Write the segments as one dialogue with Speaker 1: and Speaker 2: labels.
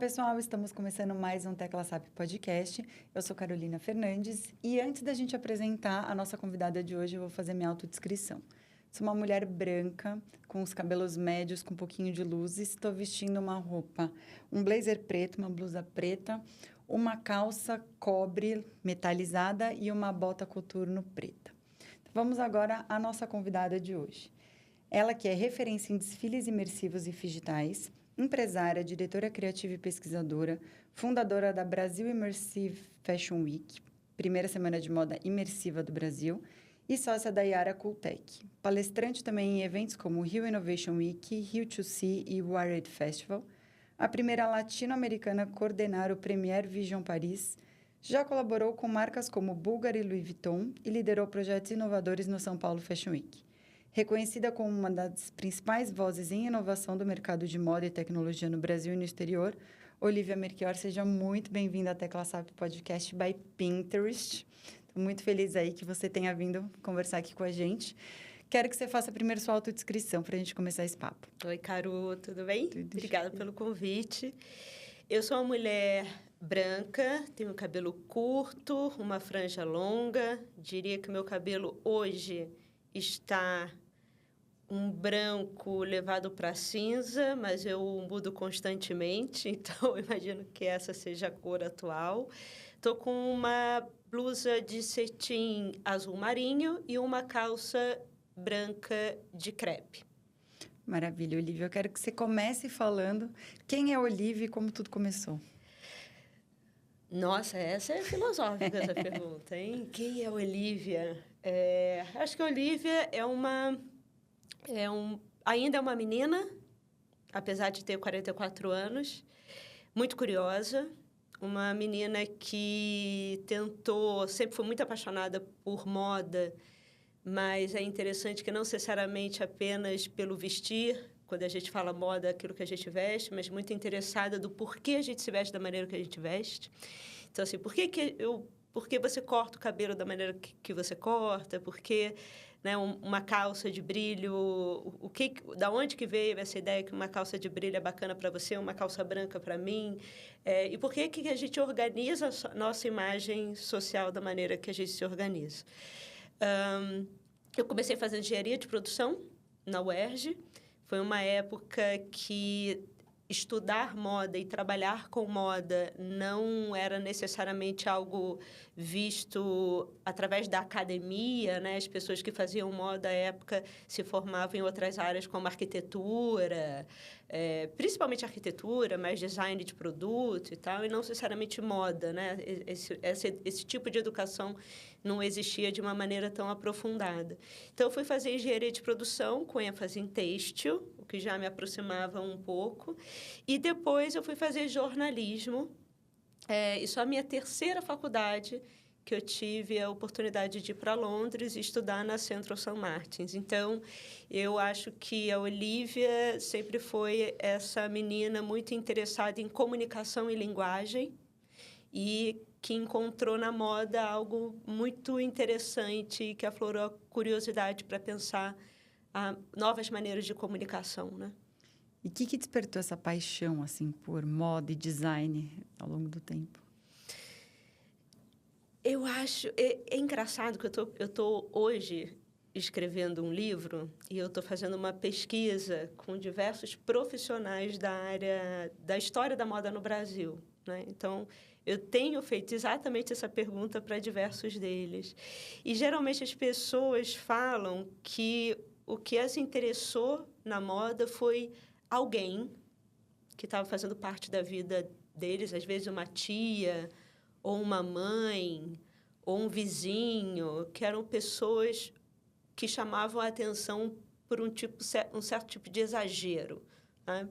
Speaker 1: pessoal, estamos começando mais um Tecla SAP Podcast. Eu sou Carolina Fernandes e antes da gente apresentar a nossa convidada de hoje, eu vou fazer minha autodescrição. Sou uma mulher branca, com os cabelos médios, com um pouquinho de luz, e estou vestindo uma roupa, um blazer preto, uma blusa preta, uma calça cobre metalizada e uma bota coturno preta. Vamos agora à nossa convidada de hoje. Ela que é referência em desfiles imersivos e digitais, empresária, diretora criativa e pesquisadora, fundadora da Brasil Immersive Fashion Week, primeira semana de moda imersiva do Brasil, e sócia da Yara Cooltech. Palestrante também em eventos como o Rio Innovation Week, Rio 2C e Wired Festival. A primeira latino-americana a coordenar o Premier Vision Paris. Já colaborou com marcas como Bulgari e Louis Vuitton e liderou projetos inovadores no São Paulo Fashion Week. Reconhecida como uma das principais vozes em inovação do mercado de moda e tecnologia no Brasil e no exterior, Olivia Melchior, seja muito bem-vinda à Tecla SAP Podcast by Pinterest. Estou muito feliz aí que você tenha vindo conversar aqui com a gente. Quero que você faça primeiro sua autodescrição para a gente começar esse papo.
Speaker 2: Oi, Caro, tudo bem?
Speaker 1: Tudo
Speaker 2: Obrigada pelo convite. Eu sou uma mulher branca, tenho cabelo curto, uma franja longa. Diria que meu cabelo hoje está um branco levado para cinza, mas eu mudo constantemente, então eu imagino que essa seja a cor atual. Estou com uma blusa de cetim azul marinho e uma calça branca de crepe.
Speaker 1: Maravilha, Olivia. Eu quero que você comece falando quem é Olivia e como tudo começou.
Speaker 2: Nossa, essa é filosófica, essa pergunta, hein? Quem é a Olivia? Acho que a Olivia ainda é uma menina, apesar de ter 44 anos, muito curiosa, uma menina que sempre foi muito apaixonada por moda, mas é interessante que não necessariamente apenas pelo vestir, quando a gente fala moda, aquilo que a gente veste, mas muito interessada do porquê a gente se veste da maneira que a gente veste. Então, assim, por que você corta o cabelo da maneira que você corta? Por que, né, uma calça de brilho? Da onde que veio essa ideia que uma calça de brilho é bacana para você, uma calça branca para mim? E por que a gente organiza a nossa imagem social da maneira que a gente se organiza? Eu comecei fazendo engenharia de produção na UERJ. Foi uma época que estudar moda e trabalhar com moda não era necessariamente algo visto através da academia, né? As pessoas que faziam moda à época se formavam em outras áreas como arquitetura, principalmente arquitetura, mas design de produto e tal, e não necessariamente moda, né? Esse tipo de educação não existia de uma maneira tão aprofundada. Então, eu fui fazer engenharia de produção com ênfase em têxtil, o que já me aproximava um pouco. E depois eu fui fazer jornalismo. Isso é a minha terceira faculdade que eu tive a oportunidade de ir para Londres e estudar na Central St. Martins. Então, eu acho que a Olivia sempre foi essa menina muito interessada em comunicação e linguagem e que encontrou na moda algo muito interessante e que aflorou a curiosidade para pensar novas maneiras de comunicação, né?
Speaker 1: E o que despertou essa paixão assim por moda e design ao longo do tempo?
Speaker 2: Eu acho... É engraçado que eu tô hoje escrevendo um livro e eu estou fazendo uma pesquisa com diversos profissionais da área da história da moda no Brasil, né? Então, eu tenho feito exatamente essa pergunta para diversos deles. E, geralmente, as pessoas falam que o que as interessou na moda foi alguém que estava fazendo parte da vida deles, às vezes uma tia, ou uma mãe, ou um vizinho, que eram pessoas que chamavam a atenção por um certo tipo de exagero, né?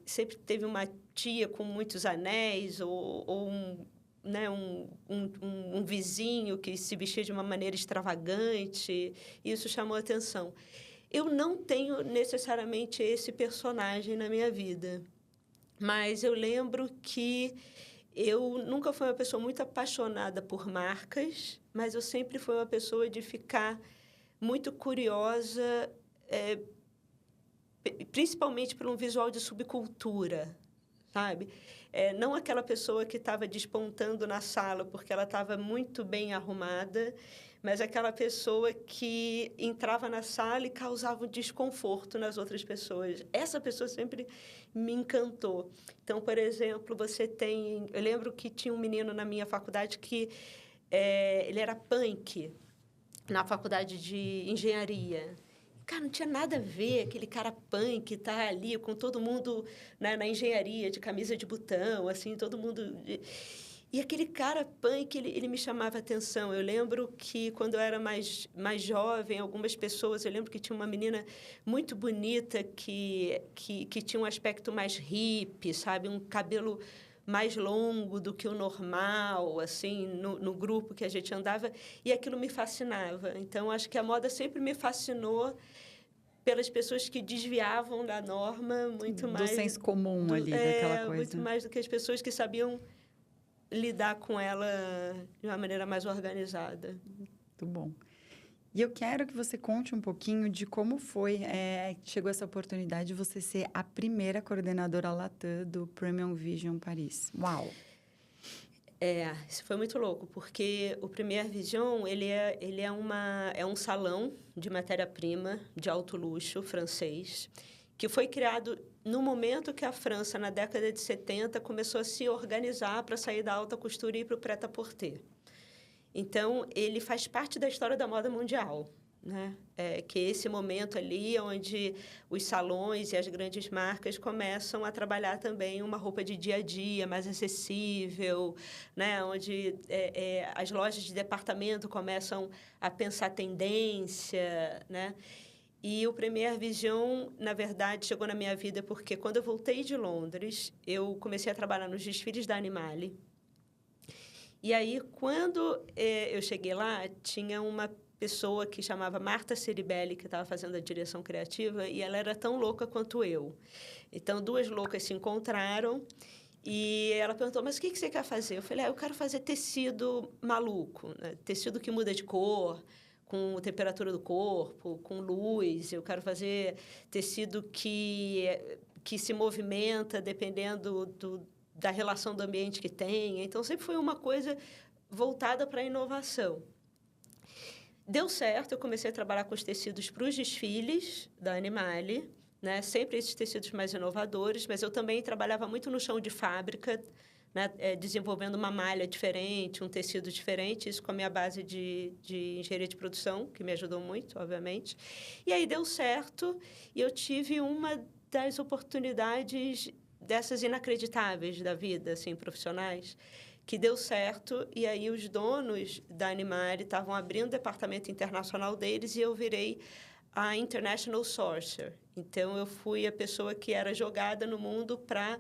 Speaker 2: Sempre teve uma tia com muitos anéis ou um vizinho que se vestia de uma maneira extravagante. Isso chamou a atenção. Eu não tenho necessariamente esse personagem na minha vida, mas eu lembro que eu nunca fui uma pessoa muito apaixonada por marcas, mas eu sempre fui uma pessoa de ficar muito curiosa, principalmente por um visual de subcultura, sabe? Não aquela pessoa que estava despontando na sala porque ela estava muito bem arrumada, mas aquela pessoa que entrava na sala e causava um desconforto nas outras pessoas. Essa pessoa sempre me encantou. Então, por exemplo, eu lembro que tinha um menino na minha faculdade que ele era punk na faculdade de engenharia. Cara, não tinha nada a ver aquele cara punk tá ali com todo mundo, né, na engenharia, de camisa de botão, assim, todo mundo... E aquele cara punk, ele me chamava a atenção. Eu lembro que, quando eu era mais jovem, algumas pessoas... Eu lembro que tinha uma menina muito bonita que tinha um aspecto mais hippie, sabe? Um cabelo mais longo do que o normal, assim, no grupo que a gente andava. E aquilo me fascinava. Então, acho que a moda sempre me fascinou pelas pessoas que desviavam da norma muito mais...
Speaker 1: Do senso comum ali, daquela coisa.
Speaker 2: Muito mais do que as pessoas que sabiam lidar com ela de uma maneira mais organizada.
Speaker 1: Muito bom. E eu quero que você conte um pouquinho de como foi, chegou essa oportunidade de você ser a primeira coordenadora Latam do Premium Vision Paris. Uau!
Speaker 2: Isso foi muito louco, porque o Premier Vision, ele é um salão de matéria-prima de alto luxo francês, que foi criado no momento que a França, na década de 70, começou a se organizar para sair da alta costura e ir para o prêt-à-porter. Então, ele faz parte da história da moda mundial, né? Que é esse momento ali onde os salões e as grandes marcas começam a trabalhar também uma roupa de dia a dia, mais acessível, né? Onde as lojas de departamento começam a pensar tendência, né? E o Premier Vision, na verdade, chegou na minha vida porque, quando eu voltei de Londres, eu comecei a trabalhar nos desfiles da Animale. E aí, quando eu cheguei lá, tinha uma pessoa que chamava Marta Ceribelli, que estava fazendo a direção criativa, e ela era tão louca quanto eu. Então, duas loucas se encontraram e ela perguntou: mas o que você quer fazer? Eu falei: eu quero fazer tecido maluco, né? Tecido que muda de cor, com a temperatura do corpo, com luz. Eu quero fazer tecido que se movimenta dependendo da relação do ambiente que tem. Então, sempre foi uma coisa voltada para a inovação. Deu certo, eu comecei a trabalhar com os tecidos para os desfiles da Animale, né? Sempre esses tecidos mais inovadores, mas eu também trabalhava muito no chão de fábrica, né? Desenvolvendo uma malha diferente, um tecido diferente, isso com a minha base de engenharia de produção, que me ajudou muito, obviamente. E aí deu certo, e eu tive uma das oportunidades dessas inacreditáveis da vida, assim, profissionais, que deu certo, e aí os donos da Animale estavam abrindo o departamento internacional deles e eu virei a International Sourcer. Então, eu fui a pessoa que era jogada no mundo para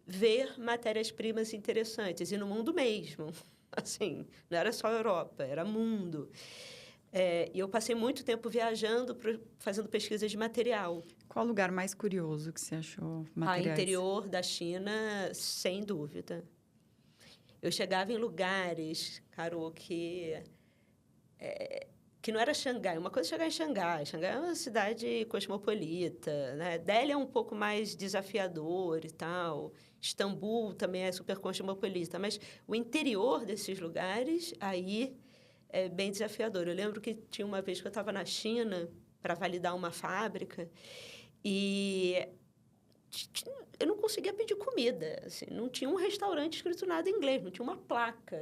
Speaker 2: ver matérias-primas interessantes, e no mundo mesmo. Assim, não era só Europa, era mundo. E eu passei muito tempo viajando, fazendo pesquisa de material.
Speaker 1: Qual o lugar mais curioso que você achou materiais?
Speaker 2: Interior da China, sem dúvida. Eu chegava em lugares, Carol, que não era Xangai. Uma coisa é chegar em Xangai. Xangai é uma cidade cosmopolita, né? Delhi é um pouco mais desafiador e tal. Istambul também é super cosmopolita. Mas o interior desses lugares, aí, é bem desafiador. Eu lembro que tinha uma vez que eu estava na China para validar uma fábrica e eu não conseguia pedir comida, assim, não tinha um restaurante escrito nada em inglês, não tinha uma placa,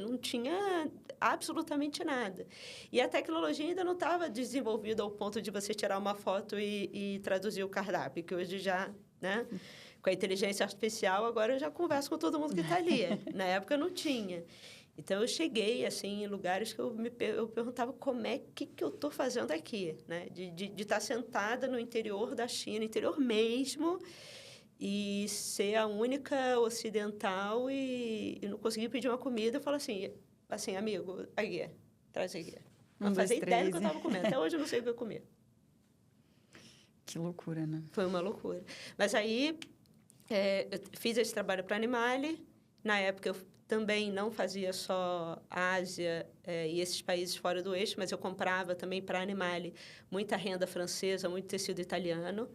Speaker 2: não tinha absolutamente nada. E a tecnologia ainda não estava desenvolvida ao ponto de você tirar uma foto e traduzir o cardápio, que hoje já, né? Com a inteligência artificial, agora eu já converso com todo mundo que está ali. Na época não tinha. Então, eu cheguei, assim, em lugares que eu perguntava como é que eu estou fazendo aqui, né? De estar sentada no interior da China, interior mesmo, e ser a única ocidental e não conseguir pedir uma comida. Eu falo assim, amigo, aqui, traz aqui. Não fazia ideia do que eu estava comendo. Até hoje eu não sei o que eu comi.
Speaker 1: Que loucura, né?
Speaker 2: Foi uma loucura. Mas aí, eu fiz esse trabalho para a Animale. Na época, eu também não fazia só a Ásia e esses países fora do eixo, mas eu comprava também para a Animale muita renda francesa, muito tecido italiano.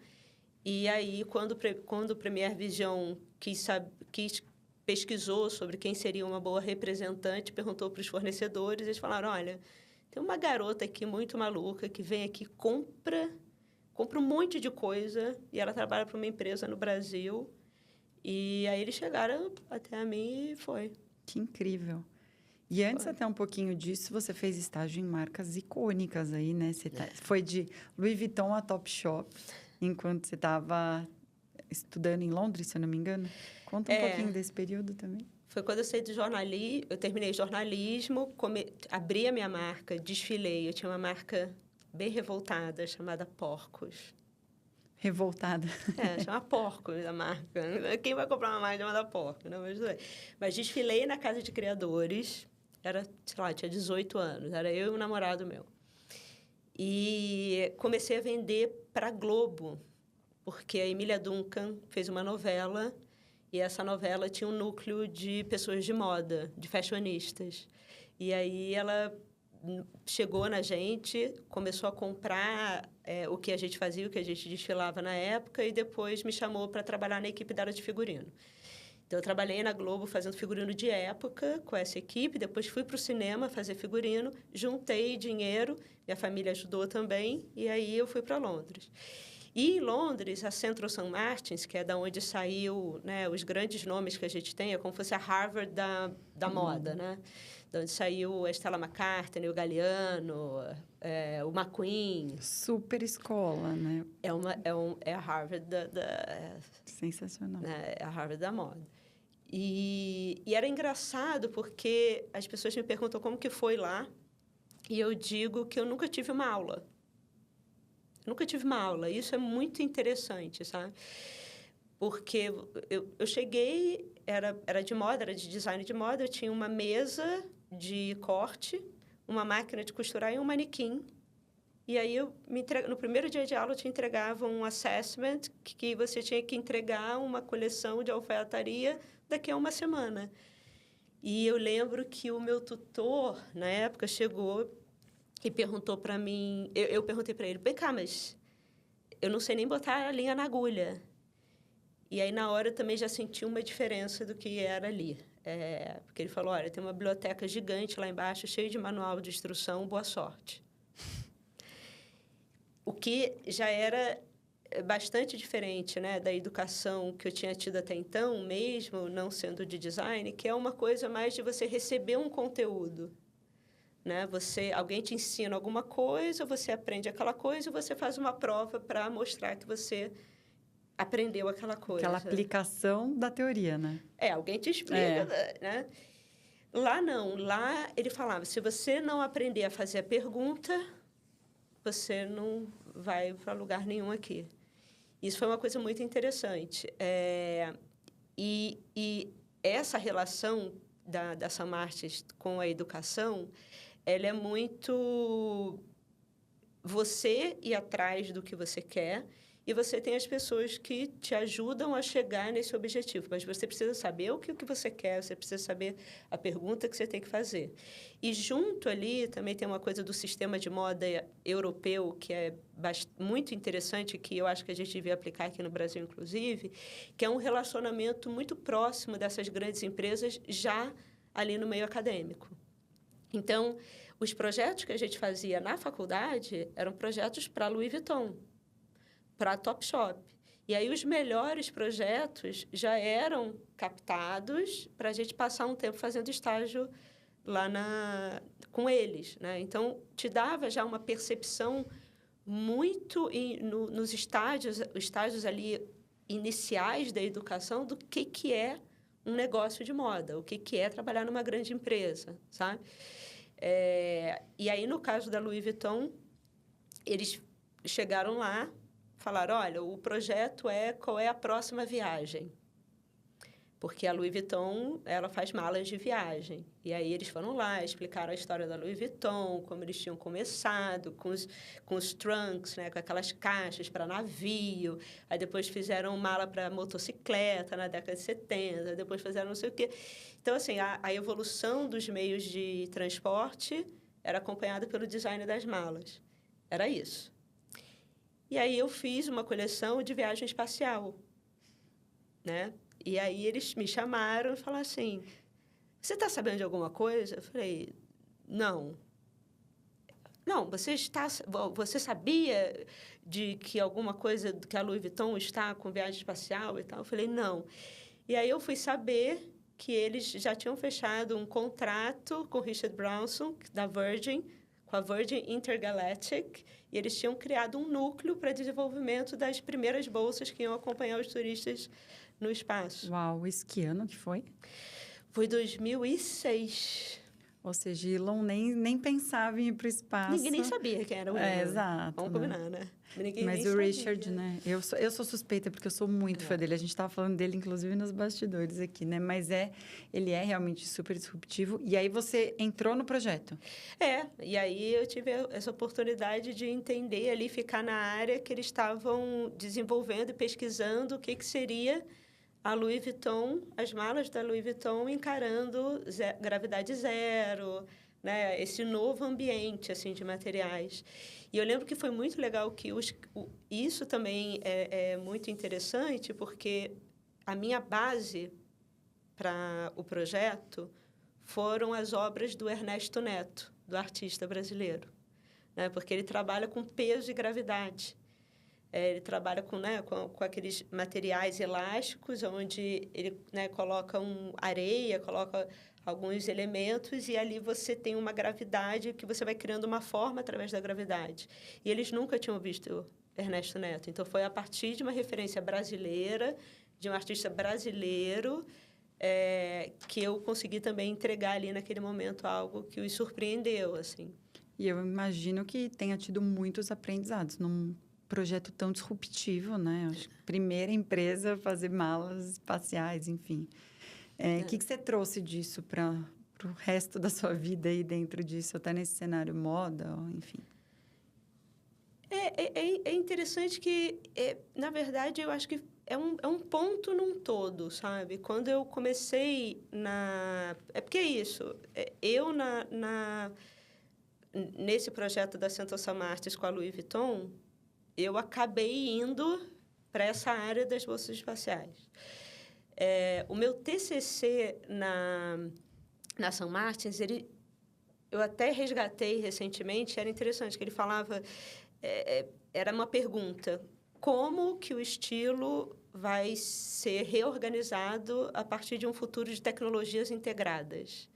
Speaker 2: E aí, quando o Premier Vision pesquisou sobre quem seria uma boa representante, perguntou para os fornecedores, eles falaram, olha, tem uma garota aqui muito maluca que vem aqui, compra um monte de coisa e ela trabalha para uma empresa no Brasil. E aí eles chegaram até a mim e foi.
Speaker 1: Que incrível. E antes até um pouquinho disso, você fez estágio em marcas icônicas aí, né? Foi de Louis Vuitton a Topshop, enquanto você estava estudando em Londres, se eu não me engano. Conta um pouquinho desse período também.
Speaker 2: Foi quando eu saí do jornalismo, eu terminei jornalismo, abri a minha marca, desfilei. Eu tinha uma marca bem revoltada, chamada Porcos.
Speaker 1: Revoltada.
Speaker 2: Chama Porcos a marca. Quem vai comprar uma marca chamada Porcos? Não, mas desfilei na Casa de Criadores. Era, sei lá, tinha 18 anos. Era eu e um namorado meu. E comecei a vender para a Globo, porque a Emília Duncan fez uma novela, e essa novela tinha um núcleo de pessoas de moda, de fashionistas. E aí ela chegou na gente, começou a comprar o que a gente fazia, o que a gente desfilava na época, e depois me chamou para trabalhar na equipe dela de figurino. Então, eu trabalhei na Globo fazendo figurino de época com essa equipe, depois fui para o cinema fazer figurino, juntei dinheiro, minha família ajudou também, e aí eu fui para Londres. E em Londres, a Central St. Martins, que é da onde saiu, né, os grandes nomes que a gente tem, é como se fosse a Harvard da moda, né? De onde saiu a Stella McCartney, o Galliano, o McQueen.
Speaker 1: Super escola, né?
Speaker 2: É a Harvard
Speaker 1: Sensacional.
Speaker 2: Né? É a Harvard da moda. E era engraçado porque as pessoas me perguntam como que foi lá, e eu digo que eu nunca tive uma aula. Nunca tive uma aula. Isso é muito interessante, sabe? Porque eu cheguei, era de moda, era de design de moda, eu tinha uma mesa de corte, uma máquina de costurar e um manequim. E aí, no primeiro dia de aula, eu te entregava um assessment que você tinha que entregar uma coleção de alfaiataria daqui a uma semana. E eu lembro que o meu tutor, na época, chegou e perguntou para mim... Eu perguntei para ele, vem cá, mas eu não sei nem botar a linha na agulha. E aí, na hora, eu também já senti uma diferença do que era ali. Porque ele falou, olha, tem uma biblioteca gigante lá embaixo, cheia de manual de instrução, boa sorte. O que já era bastante diferente, né, da educação que eu tinha tido até então, mesmo não sendo de design, que é uma coisa mais de você receber um conteúdo. Né? Alguém te ensina alguma coisa, você aprende aquela coisa e você faz uma prova para mostrar que você aprendeu aquela coisa.
Speaker 1: Aquela aplicação da teoria, né?
Speaker 2: Alguém te explica, né? Lá não. Lá ele falava, se você não aprender a fazer a pergunta, você não vai para lugar nenhum aqui. Isso foi uma coisa muito interessante. E essa relação da St. Martins com a educação, ela é muito você ir atrás do que você quer, e você tem as pessoas que te ajudam a chegar nesse objetivo. Mas você precisa saber o que você quer, você precisa saber a pergunta que você tem que fazer. E junto ali também tem uma coisa do sistema de moda europeu, que é muito interessante, que eu acho que a gente devia aplicar aqui no Brasil, inclusive, que é um relacionamento muito próximo dessas grandes empresas já ali no meio acadêmico. Então, os projetos que a gente fazia na faculdade eram projetos para Louis Vuitton, para a Topshop. E aí, os melhores projetos já eram captados para a gente passar um tempo fazendo estágio lá com eles, né? Então, te dava já uma percepção muito nos estágios ali iniciais da educação do que é um negócio de moda, o que é trabalhar numa grande empresa, sabe? E aí, no caso da Louis Vuitton, eles chegaram lá, falaram, olha, o projeto qual é a próxima viagem? Porque a Louis Vuitton, ela faz malas de viagem. E aí eles foram lá, explicaram a história da Louis Vuitton, como eles tinham começado com os trunks, né, com aquelas caixas para navio. Aí depois fizeram mala para motocicleta na década de 70, depois fizeram não sei o quê. Então, assim, a evolução dos meios de transporte era acompanhada pelo design das malas. Era isso. E aí eu fiz uma coleção de viagem espacial, né? E aí eles me chamaram e falaram assim, você está sabendo de alguma coisa? Eu falei, não. Não, você sabia de que alguma coisa, que a Louis Vuitton está com viagem espacial e tal? Eu falei, não. E aí eu fui saber que eles já tinham fechado um contrato com Richard Branson, da Virgin, com a Virgin Intergalactic, e eles tinham criado um núcleo para desenvolvimento das primeiras bolsas que iam acompanhar os turistas no espaço.
Speaker 1: Uau, isso que ano que foi?
Speaker 2: Foi 2006.
Speaker 1: Ou seja, Elon nem pensava em ir para o espaço.
Speaker 2: Ninguém nem sabia quem era o Elon.
Speaker 1: Exato.
Speaker 2: Vamos combinar, né? Ninguém
Speaker 1: Mas
Speaker 2: nem
Speaker 1: o
Speaker 2: sabia.
Speaker 1: Richard, né? Eu sou suspeita porque eu sou muito fã dele. A gente estava falando dele, inclusive, nos bastidores aqui, né? Mas ele é realmente super disruptivo. E aí você entrou no projeto?
Speaker 2: E aí eu tive essa oportunidade de entender ali, ficar na área que eles estavam desenvolvendo e pesquisando o que seria a Louis Vuitton, as malas da Louis Vuitton encarando gravidade zero, né? Esse novo ambiente assim de materiais. E eu lembro que foi muito legal que isso também é muito interessante, porque a minha base para o projeto foram as obras do Ernesto Neto, do artista brasileiro, né? Porque ele trabalha com peso e gravidade. Ele trabalha com aqueles materiais elásticos, onde ele, né, coloca areia, coloca alguns elementos, e ali você tem uma gravidade que você vai criando uma forma através da gravidade. E eles nunca tinham visto Ernesto Neto. Então, foi a partir de uma referência brasileira, de um artista brasileiro, que eu consegui também entregar ali naquele momento algo que os surpreendeu, assim.
Speaker 1: E eu imagino que tenha tido muitos aprendizados num projeto tão disruptivo, né? Acho que primeira empresa a fazer malas espaciais, enfim. O que você trouxe disso para o resto da sua vida aí dentro disso, até nesse cenário moda, enfim?
Speaker 2: É interessante que, na verdade, eu acho que é um ponto num todo, sabe? Quando eu comecei porque é isso. Nesse projeto da Sentosa Martins com a Louis Vuitton, eu acabei indo para essa área das bolsas espaciais. O meu TCC na São Martins, eu até resgatei recentemente, era interessante, que ele falava... era uma pergunta, como que o estilo vai ser reorganizado a partir de um futuro de tecnologias integradas?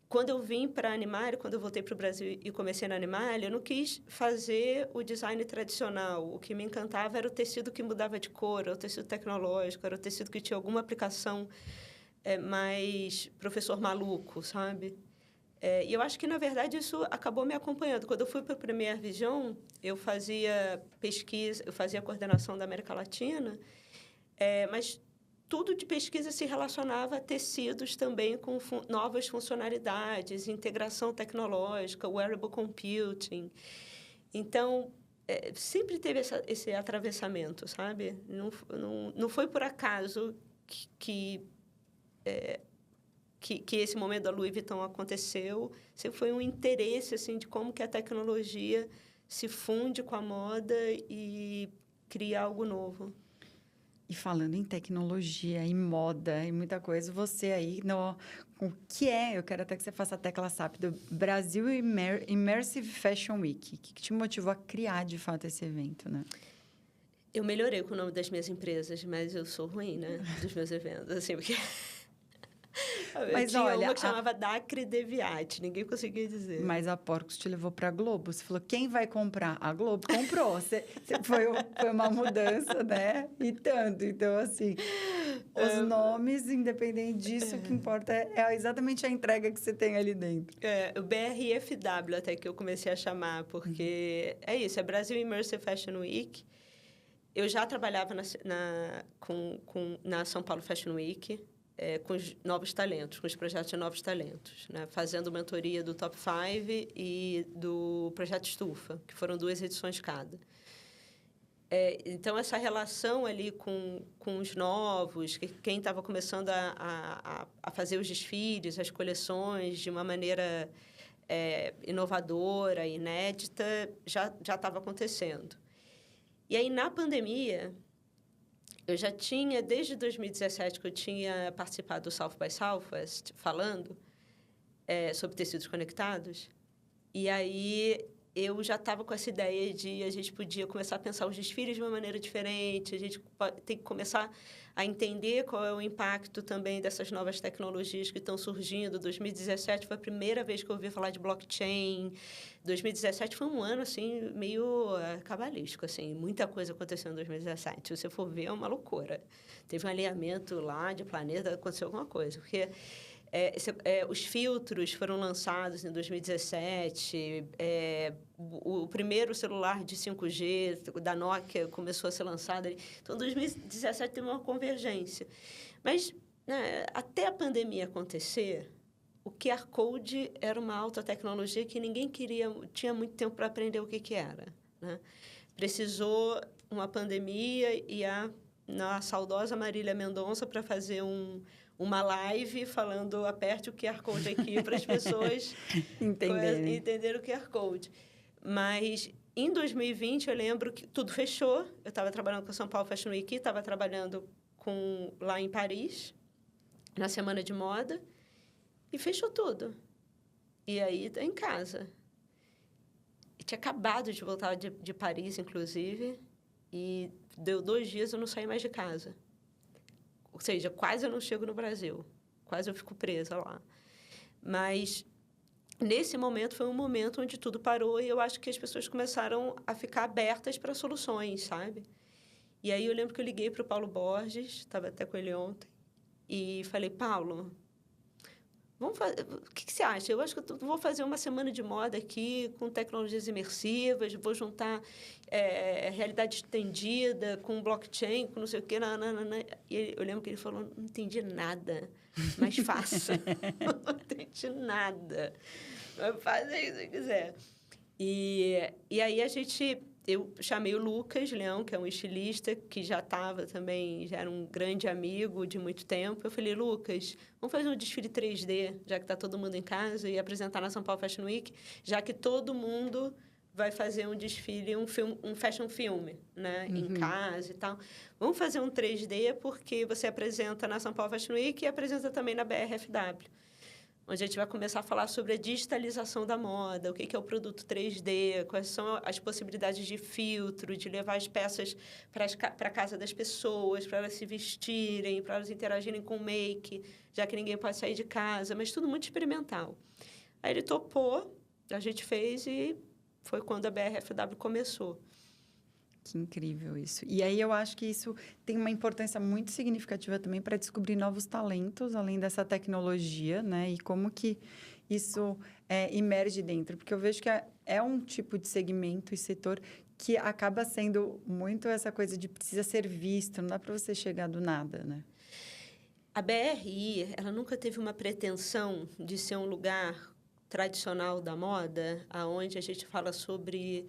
Speaker 2: Quando eu vim para a Animalia, quando eu voltei para o Brasil e comecei na Animalia, eu não quis fazer o design tradicional. O que me encantava era o tecido que mudava de cor, era o tecido tecnológico, era o tecido que tinha alguma aplicação mais professor maluco, sabe? E eu acho que, na verdade, isso acabou me acompanhando. Quando eu fui para o Premier Vision, eu fazia pesquisa, eu fazia coordenação da América Latina, mas tudo de pesquisa se relacionava a tecidos também com novas funcionalidades, integração tecnológica, wearable computing. Então, sempre teve esse atravessamento, sabe? Não foi por acaso que esse momento da Louis Vuitton aconteceu. Sempre foi um interesse assim, de como que a tecnologia se funde com a moda e cria algo novo.
Speaker 1: E falando em tecnologia, em moda, e muita coisa, você aí, eu quero até que você faça a tecla SAP, do Brasil Immersive Fashion Week. O que te motivou a criar, de fato, esse evento, né?
Speaker 2: Eu melhorei com o nome das minhas empresas, mas eu sou ruim, né? Dos meus eventos, assim, porque...
Speaker 1: Mas
Speaker 2: tinha
Speaker 1: olha,
Speaker 2: uma que chamava Dacre Deviate, ninguém conseguia dizer.
Speaker 1: Mas a Porcos te levou para a Globo. Você falou, quem vai comprar? A Globo comprou. Foi uma mudança, né? E tanto. Então, assim, os nomes, independente disso, o que importa é exatamente a entrega que você tem ali dentro.
Speaker 2: O BRFW, até que eu comecei a chamar, porque é isso, é Brasil Immersive Fashion Week. Eu já trabalhava na São Paulo Fashion Week, com os novos talentos, com os projetos de novos talentos, né? Fazendo mentoria do Top 5 e do Projeto Estufa, que foram 2 edições cada. Então, essa relação ali com os novos, quem estava começando a fazer os desfiles, as coleções de uma maneira inovadora, inédita, já estava acontecendo. E aí, na pandemia, eu já tinha, desde 2017, que eu tinha participado do South by Southwest, falando sobre tecidos conectados. E aí, eu já estava com essa ideia de a gente podia começar a pensar os desfiles de uma maneira diferente, a gente tem que começar a entender qual é o impacto também dessas novas tecnologias que estão surgindo. 2017 foi a primeira vez que eu ouvi falar de blockchain. 2017 foi um ano, assim, meio cabalístico, assim. Muita coisa aconteceu em 2017. Se você for ver, é uma loucura. Teve um alinhamento lá de planeta, aconteceu alguma coisa. Porque os filtros foram lançados em 2017. O primeiro celular de 5G da Nokia começou a ser lançado. Então, em 2017 teve uma convergência. Mas, né, até a pandemia acontecer, o QR Code era uma alta tecnologia que ninguém tinha muito tempo para aprender o que era, né? Precisou uma pandemia e a saudosa Marília Mendonça para fazer uma live falando aperte o QR Code aqui para as pessoas entenderem o QR Code. Mas, em 2020, eu lembro que tudo fechou. Eu estava trabalhando com a São Paulo Fashion Week, estava trabalhando lá em Paris, na Semana de Moda, e fechou tudo. E aí, em casa. Eu tinha acabado de voltar de Paris, inclusive, e deu 2 dias eu não saí mais de casa. Ou seja, quase eu não chego no Brasil. Quase eu fico presa lá. Mas, nesse momento, foi um momento onde tudo parou e eu acho que as pessoas começaram a ficar abertas para soluções, sabe? E aí, eu lembro que eu liguei para o Paulo Borges, estava até com ele ontem, e falei, Paulo, o que você acha? Eu acho que eu vou fazer uma semana de moda aqui com tecnologias imersivas, vou juntar realidade estendida com blockchain, com não sei o quê. E eu lembro que ele falou, não entendi nada, mas faça. Não entendi nada. Mas faça isso se quiser. E aí eu chamei o Lucas Leão, que é um estilista, que já era um grande amigo de muito tempo. Eu falei, Lucas, vamos fazer um desfile 3D, já que está todo mundo em casa, e apresentar na São Paulo Fashion Week, já que todo mundo vai fazer um desfile, um fashion filme, né? Em casa e tal. Vamos fazer um 3D, porque você apresenta na São Paulo Fashion Week e apresenta também na BRFW. Onde a gente vai começar a falar sobre a digitalização da moda, o que é o produto 3D, quais são as possibilidades de filtro, de levar as peças para a casa das pessoas, para elas se vestirem, para elas interagirem com o make, já que ninguém pode sair de casa, mas tudo muito experimental. Aí ele topou, a gente fez e foi quando a BRFW começou.
Speaker 1: Que incrível isso. E aí eu acho que isso tem uma importância muito significativa também para descobrir novos talentos, além dessa tecnologia, né? E como que isso emerge dentro. Porque eu vejo que é um tipo de segmento e setor que acaba sendo muito essa coisa de precisa ser visto, não dá para você chegar do nada, né?
Speaker 2: A BRI, ela nunca teve uma pretensão de ser um lugar tradicional da moda, aonde a gente fala sobre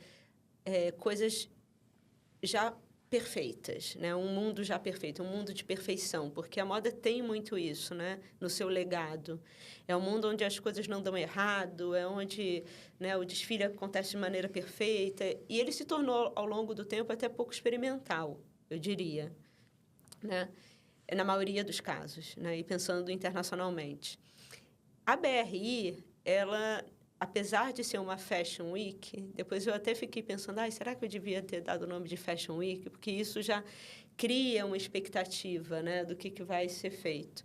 Speaker 2: coisas já perfeitas, né? Um mundo já perfeito, um mundo de perfeição, porque a moda tem muito isso, né? No seu legado. É um mundo onde as coisas não dão errado, é onde, né, o desfile acontece de maneira perfeita. E ele se tornou, ao longo do tempo, até pouco experimental, eu diria, né? Na maioria dos casos, né? E pensando internacionalmente. A BRI, ela, apesar de ser uma Fashion Week, depois eu até fiquei pensando, será que eu devia ter dado o nome de Fashion Week? Porque isso já cria uma expectativa, né, do que vai ser feito.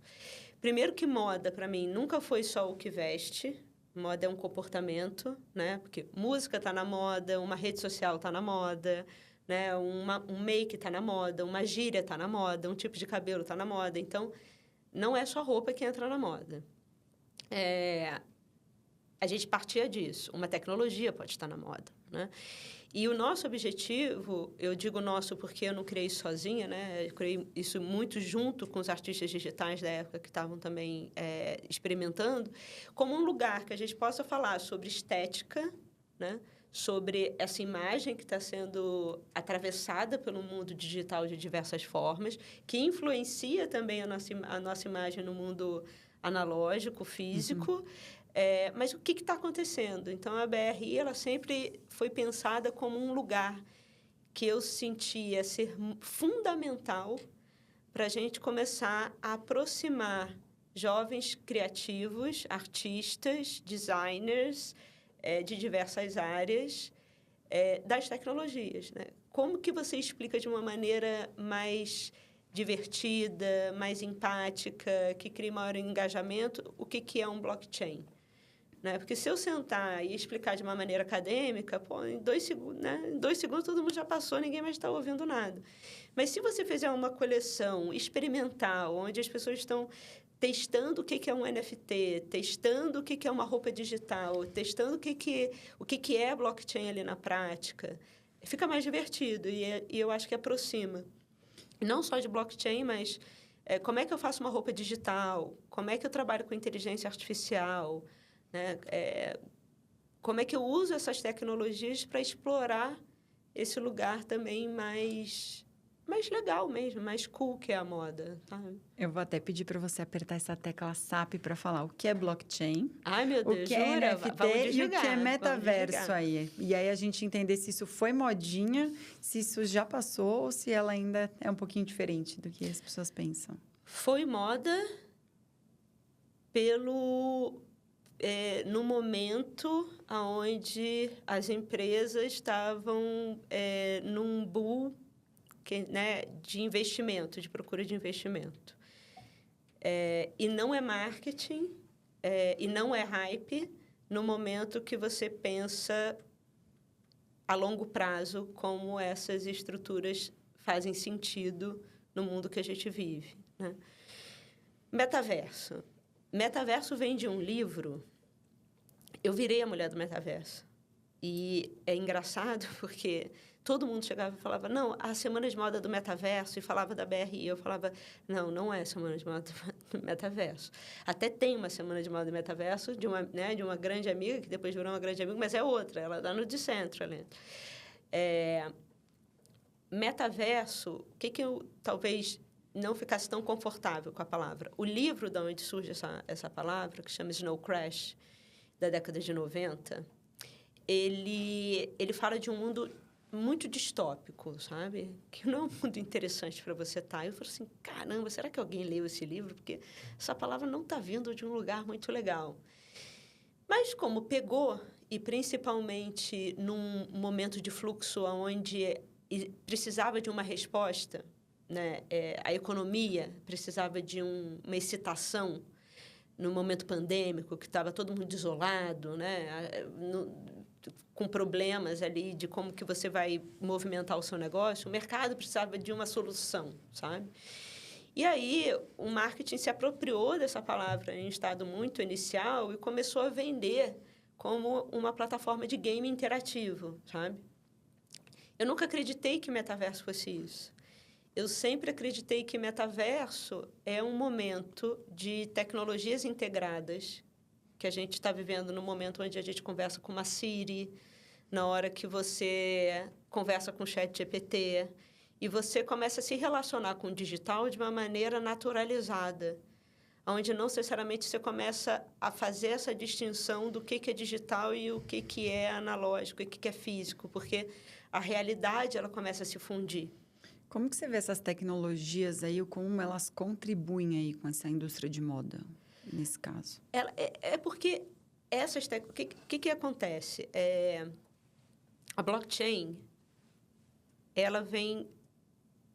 Speaker 2: Primeiro que moda, para mim, nunca foi só o que veste. Moda é um comportamento, né? Porque música está na moda, uma rede social está na moda, né? Um make está na moda, uma gíria está na moda, um tipo de cabelo está na moda. Então, não é só roupa que entra na moda. A gente partia disso. Uma tecnologia pode estar na moda, né? E o nosso objetivo, eu digo nosso porque eu não criei isso sozinha, né? Eu criei isso muito junto com os artistas digitais da época que estavam também experimentando, como um lugar que a gente possa falar sobre estética, né? Sobre essa imagem que está sendo atravessada pelo mundo digital de diversas formas, que influencia também a nossa imagem no mundo analógico, físico. Mas o que está acontecendo? Então, a BRI ela sempre foi pensada como um lugar que eu sentia ser fundamental para a gente começar a aproximar jovens criativos, artistas, designers de diversas áreas das tecnologias, né? Como que você explica de uma maneira mais divertida, mais empática, que crie maior engajamento, o que é um blockchain? Né? Porque se eu sentar e explicar de uma maneira acadêmica, pô, em 2 segundos, né? Em 2 segundos todo mundo já passou, ninguém mais está ouvindo nada. Mas se você fizer uma coleção experimental, onde as pessoas estão testando o que é um NFT, testando o que é uma roupa digital, testando o que é blockchain ali na prática, fica mais divertido e eu acho que aproxima. Não só de blockchain, mas como é que eu faço uma roupa digital? Como é que eu trabalho com inteligência artificial? Né? Como é que eu uso essas tecnologias para explorar esse lugar também mais legal mesmo, mais cool que é a moda, sabe?
Speaker 1: Eu vou até pedir para você apertar essa tecla SAP para falar o que é blockchain,
Speaker 2: Ai, meu Deus,
Speaker 1: o que é
Speaker 2: jura?
Speaker 1: NFT e o que é
Speaker 2: Vamos
Speaker 1: metaverso
Speaker 2: desligar.
Speaker 1: aí. E aí a gente entender se isso foi modinha, se isso já passou ou se ela ainda é um pouquinho diferente do que as pessoas pensam.
Speaker 2: Foi moda no momento onde as empresas estavam num boom né, de investimento, de procura de investimento. E não é marketing, e não é hype no momento que você pensa a longo prazo como essas estruturas fazem sentido no mundo que a gente vive. Né? Metaverso. Metaverso vem de um livro. Eu virei a mulher do metaverso. E é engraçado porque todo mundo chegava e falava, não, a semana de moda do metaverso, e falava da BRI. Eu falava, não é semana de moda do metaverso. Até tem uma semana de moda do metaverso de uma grande amiga, que depois virou uma grande amiga, mas é outra, ela está no Decentraland. Metaverso, o que eu talvez não ficasse tão confortável com a palavra? O livro de onde surge essa palavra, que chama Snow Crash, da década de 90, ele fala de um mundo muito distópico, sabe? Que não é um mundo interessante para você estar. Eu falo assim, caramba, será que alguém leu esse livro? Porque essa palavra não está vindo de um lugar muito legal. Mas como pegou, e principalmente num momento de fluxo onde precisava de uma resposta, né? A economia precisava de uma excitação no momento pandêmico, que estava todo mundo isolado, né? Com problemas ali de como que você vai movimentar o seu negócio, o mercado precisava de uma solução, sabe? E aí, o marketing se apropriou dessa palavra em estado muito inicial e começou a vender como uma plataforma de game interativo, sabe? Eu nunca acreditei que metaverso fosse isso. Eu sempre acreditei que metaverso é um momento de tecnologias integradas, que a gente está vivendo no momento onde a gente conversa com uma Siri, na hora que você conversa com o ChatGPT, e você começa a se relacionar com o digital de uma maneira naturalizada, onde não necessariamente você começa a fazer essa distinção do que é digital e o que é analógico, e o que é físico, porque a realidade ela começa a se fundir.
Speaker 1: Como que você vê essas tecnologias aí, como elas contribuem aí com essa indústria de moda, nesse caso?
Speaker 2: Porque o que acontece? A blockchain, ela vem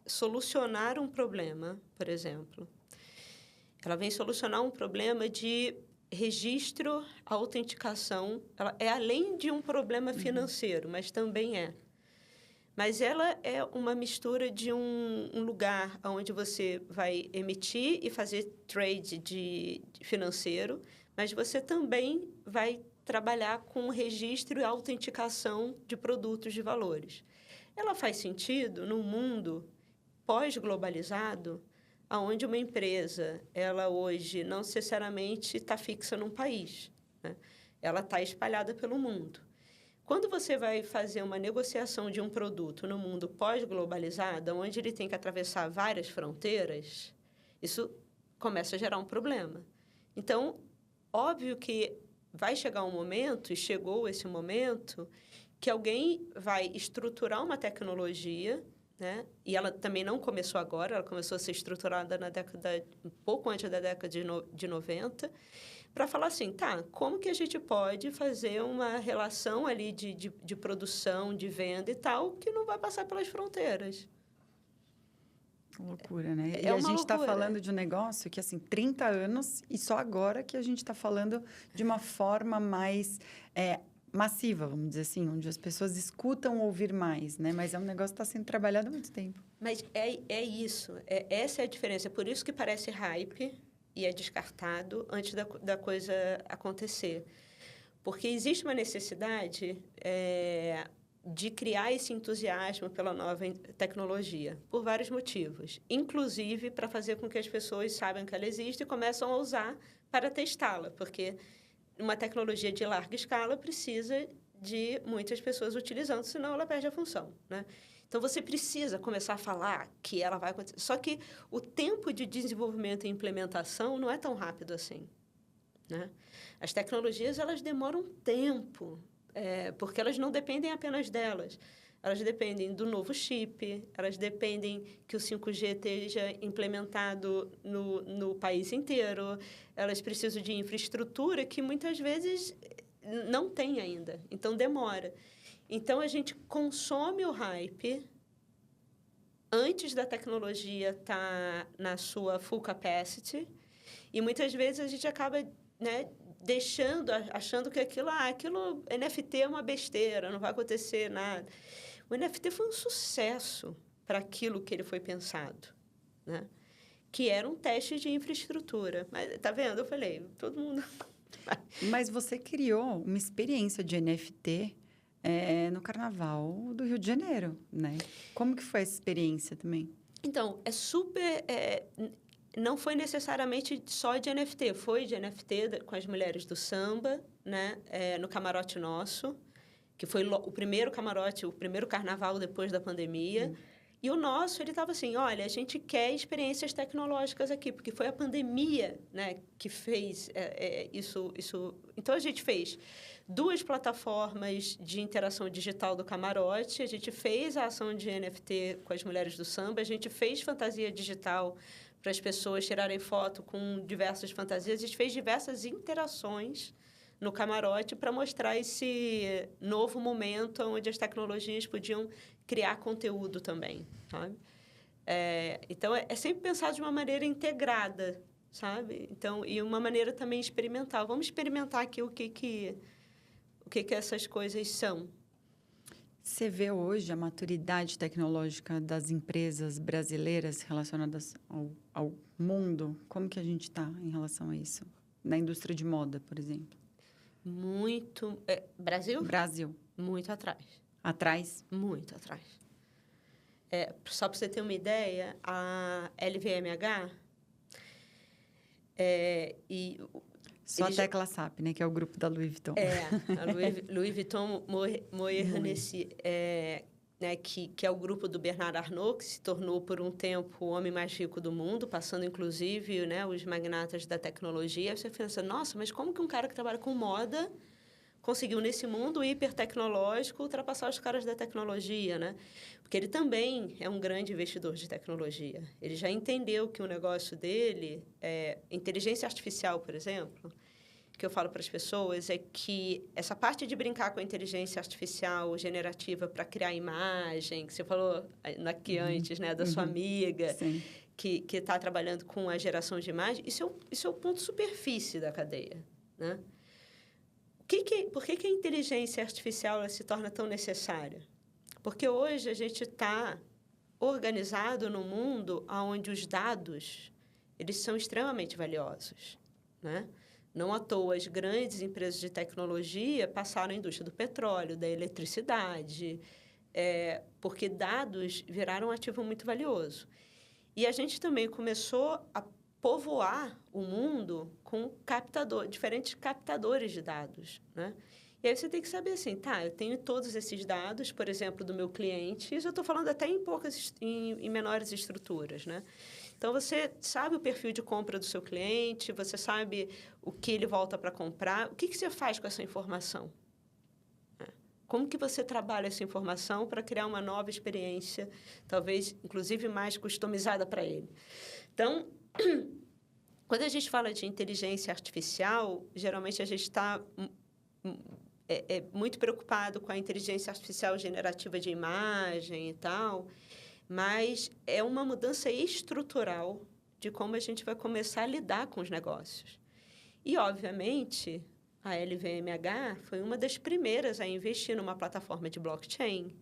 Speaker 2: solucionar um problema, por exemplo. Ela vem solucionar um problema de registro, autenticação. Ela é além de um problema financeiro, mas também é. Mas ela é uma mistura de um lugar onde você vai emitir e fazer trade de financeiro, mas você também vai trabalhar com registro e autenticação de produtos de valores. Ela faz sentido num mundo pós-globalizado, onde uma empresa, ela hoje não necessariamente está fixa num país, né? Ela está espalhada pelo mundo. Quando você vai fazer uma negociação de um produto no mundo pós-globalizado, onde ele tem que atravessar várias fronteiras, isso começa a gerar um problema, Então, óbvio que vai chegar um momento, e chegou esse momento, que alguém vai estruturar uma tecnologia, né? E ela também não começou agora, ela começou a ser estruturada um pouco antes da década de 90, para falar assim, tá, como que a gente pode fazer uma relação ali de produção, de venda e tal, que não vai passar pelas fronteiras?
Speaker 1: Loucura, né?
Speaker 2: É
Speaker 1: E a
Speaker 2: uma
Speaker 1: gente está
Speaker 2: loucura.
Speaker 1: falando de um negócio que, assim, 30 anos e só agora que a gente está falando de uma forma mais massiva, vamos dizer assim, onde as pessoas escutam ouvir mais, né? Mas é um negócio que está sendo trabalhado há muito tempo.
Speaker 2: Mas é isso, essa é a diferença. É por isso que parece hype e é descartado antes da coisa acontecer. Porque existe uma necessidade de criar esse entusiasmo pela nova tecnologia, por vários motivos. Inclusive, para fazer com que as pessoas saibam que ela existe e começam a usar para testá-la. Porque uma tecnologia de larga escala precisa de muitas pessoas utilizando, senão ela perde a função, né? Então, você precisa começar a falar que ela vai acontecer. Só que o tempo de desenvolvimento e implementação não é tão rápido assim, né? As tecnologias, elas demoram tempo, porque elas não dependem apenas delas. Elas dependem do novo chip, elas dependem que o 5G esteja implementado no país inteiro, elas precisam de infraestrutura que muitas vezes não tem ainda, então demora. Então, a gente consome o hype antes da tecnologia estar na sua full capacity e muitas vezes a gente acaba, né, achando que aquilo NFT é uma besteira, não vai acontecer nada. O NFT foi um sucesso para aquilo que ele foi pensado, né? Que era um teste de infraestrutura. Mas, tá vendo? Eu falei, todo mundo...
Speaker 1: Mas você criou uma experiência de NFT no Carnaval do Rio de Janeiro, né? Como que foi essa experiência também?
Speaker 2: Então, não foi necessariamente só de NFT, foi de NFT com as mulheres do samba, né? No camarote nosso, que foi o primeiro camarote, o primeiro carnaval depois da pandemia. E o nosso, ele estava assim, olha, a gente quer experiências tecnológicas aqui, porque foi a pandemia, né, que fez isso. Então, a gente fez 2 plataformas de interação digital do camarote, a gente fez a ação de NFT com as mulheres do samba, a gente fez fantasia digital para as pessoas tirarem foto com diversas fantasias, a gente fez diversas interações no camarote para mostrar esse novo momento onde as tecnologias podiam criar conteúdo também, sabe? Então, é sempre pensado de uma maneira integrada, sabe? Então, e uma maneira também experimental. Vamos experimentar aqui o que essas coisas são.
Speaker 1: Você vê hoje a maturidade tecnológica das empresas brasileiras relacionadas ao mundo? Como que a gente está em relação a isso? Na indústria de moda, por exemplo.
Speaker 2: Muito... Brasil?
Speaker 1: Brasil.
Speaker 2: Muito atrás.
Speaker 1: Atrás?
Speaker 2: Muito atrás. Só para você ter uma ideia, a LVMH...
Speaker 1: Só a tecla SAP, né? Que é o grupo da Louis Vuitton.
Speaker 2: A Louis Vuitton Moët Hennessy, né, que é o grupo do Bernard Arnault, que se tornou, por um tempo, o homem mais rico do mundo, passando, inclusive, né, os magnatas da tecnologia. Você pensa, nossa, mas como que um cara que trabalha com moda conseguiu, nesse mundo hipertecnológico, ultrapassar os caras da tecnologia, né? Porque ele também é um grande investidor de tecnologia. Ele já entendeu que o negócio dele, inteligência artificial, por exemplo, que eu falo para as pessoas, é que essa parte de brincar com a inteligência artificial generativa para criar imagem, que você falou aqui antes, né, da sua amiga, que está trabalhando com a geração de imagem, isso é o ponto superfície da cadeia, né? Por que a inteligência artificial ela se torna tão necessária? Porque hoje a gente está organizado num mundo onde os dados eles são extremamente valiosos, né? Não à toa, as grandes empresas de tecnologia passaram à indústria do petróleo, da eletricidade, porque dados viraram um ativo muito valioso. E a gente também começou a povoar o mundo com diferentes captadores de dados, né? E aí você tem que saber assim, tá, eu tenho todos esses dados, por exemplo, do meu cliente, isso eu estou falando até em menores estruturas, né? Então, você sabe o perfil de compra do seu cliente, você sabe o que ele volta para comprar. O que você faz com essa informação? Como que você trabalha essa informação para criar uma nova experiência, talvez, inclusive, mais customizada para ele? Então, quando a gente fala de inteligência artificial, geralmente a gente está muito preocupado com a inteligência artificial generativa de imagem e tal, mas é uma mudança estrutural de como a gente vai começar a lidar com os negócios. E, obviamente, a LVMH foi uma das primeiras a investir numa plataforma de blockchain,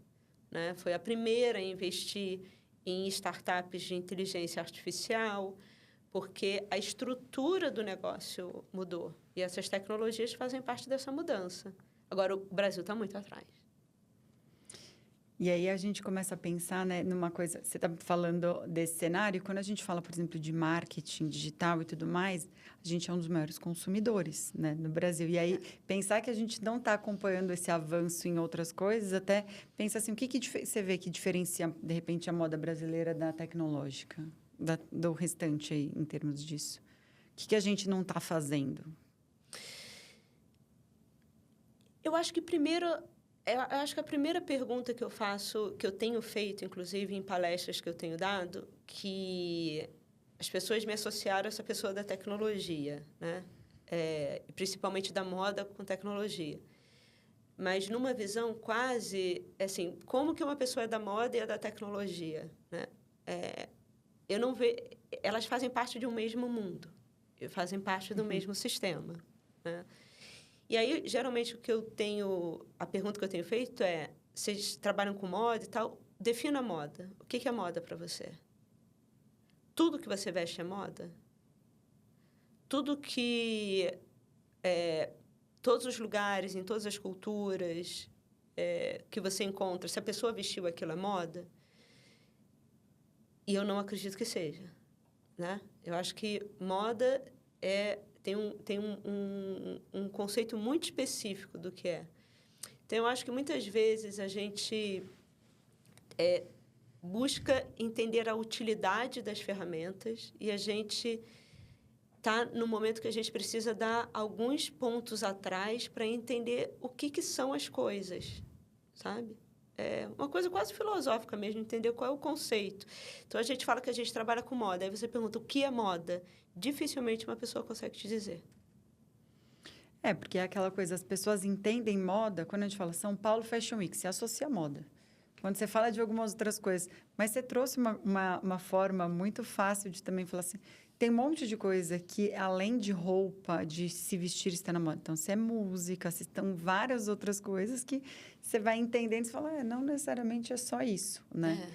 Speaker 2: né? Foi a primeira a investir em startups de inteligência artificial, porque a estrutura do negócio mudou. E essas tecnologias fazem parte dessa mudança. Agora, o Brasil está muito atrás.
Speaker 1: E aí a gente começa a pensar, né, numa coisa... Você está falando desse cenário, quando a gente fala, por exemplo, de marketing digital e tudo mais, a gente é um dos maiores consumidores, né, no Brasil. E aí, pensar que a gente não está acompanhando esse avanço em outras coisas, até pensa assim, o que você vê que diferencia, de repente, a moda brasileira da tecnológica, do restante aí, em termos disso? O que a gente não está fazendo?
Speaker 2: Eu acho que primeiro... Eu acho que a primeira pergunta que eu faço, que eu tenho feito, inclusive em palestras que eu tenho dado, que as pessoas me associaram a essa pessoa da tecnologia, né? Principalmente da moda com tecnologia. Mas numa visão quase, assim, como que uma pessoa é da moda e é da tecnologia, né? Eu não vejo... Elas fazem parte de um mesmo mundo, fazem parte do mesmo sistema, né? E aí, geralmente, a pergunta que eu tenho feito é, vocês trabalham com moda e tal, defina a moda. O que é moda para você? Tudo que você veste é moda? Tudo que... todos os lugares, em todas as culturas que você encontra, se a pessoa vestiu aquilo é moda? E eu não acredito que seja, né? Eu acho que moda tem um conceito muito específico do que é. Então, eu acho que muitas vezes a gente busca entender a utilidade das ferramentas e a gente está no momento que a gente precisa dar alguns pontos atrás para entender o que são as coisas, sabe? É uma coisa quase filosófica mesmo, entender qual é o conceito. Então, a gente fala que a gente trabalha com moda. Aí você pergunta, o que é moda? Dificilmente uma pessoa consegue te dizer.
Speaker 1: Porque é aquela coisa, as pessoas entendem moda, quando a gente fala São Paulo Fashion Week, se associa a moda. Quando você fala de algumas outras coisas. Mas você trouxe uma forma muito fácil de também falar assim, tem um monte de coisa que, além de roupa, de se vestir, está na moda. Então, se é música, se estão várias outras coisas que você vai entendendo e fala, não necessariamente é só isso, né?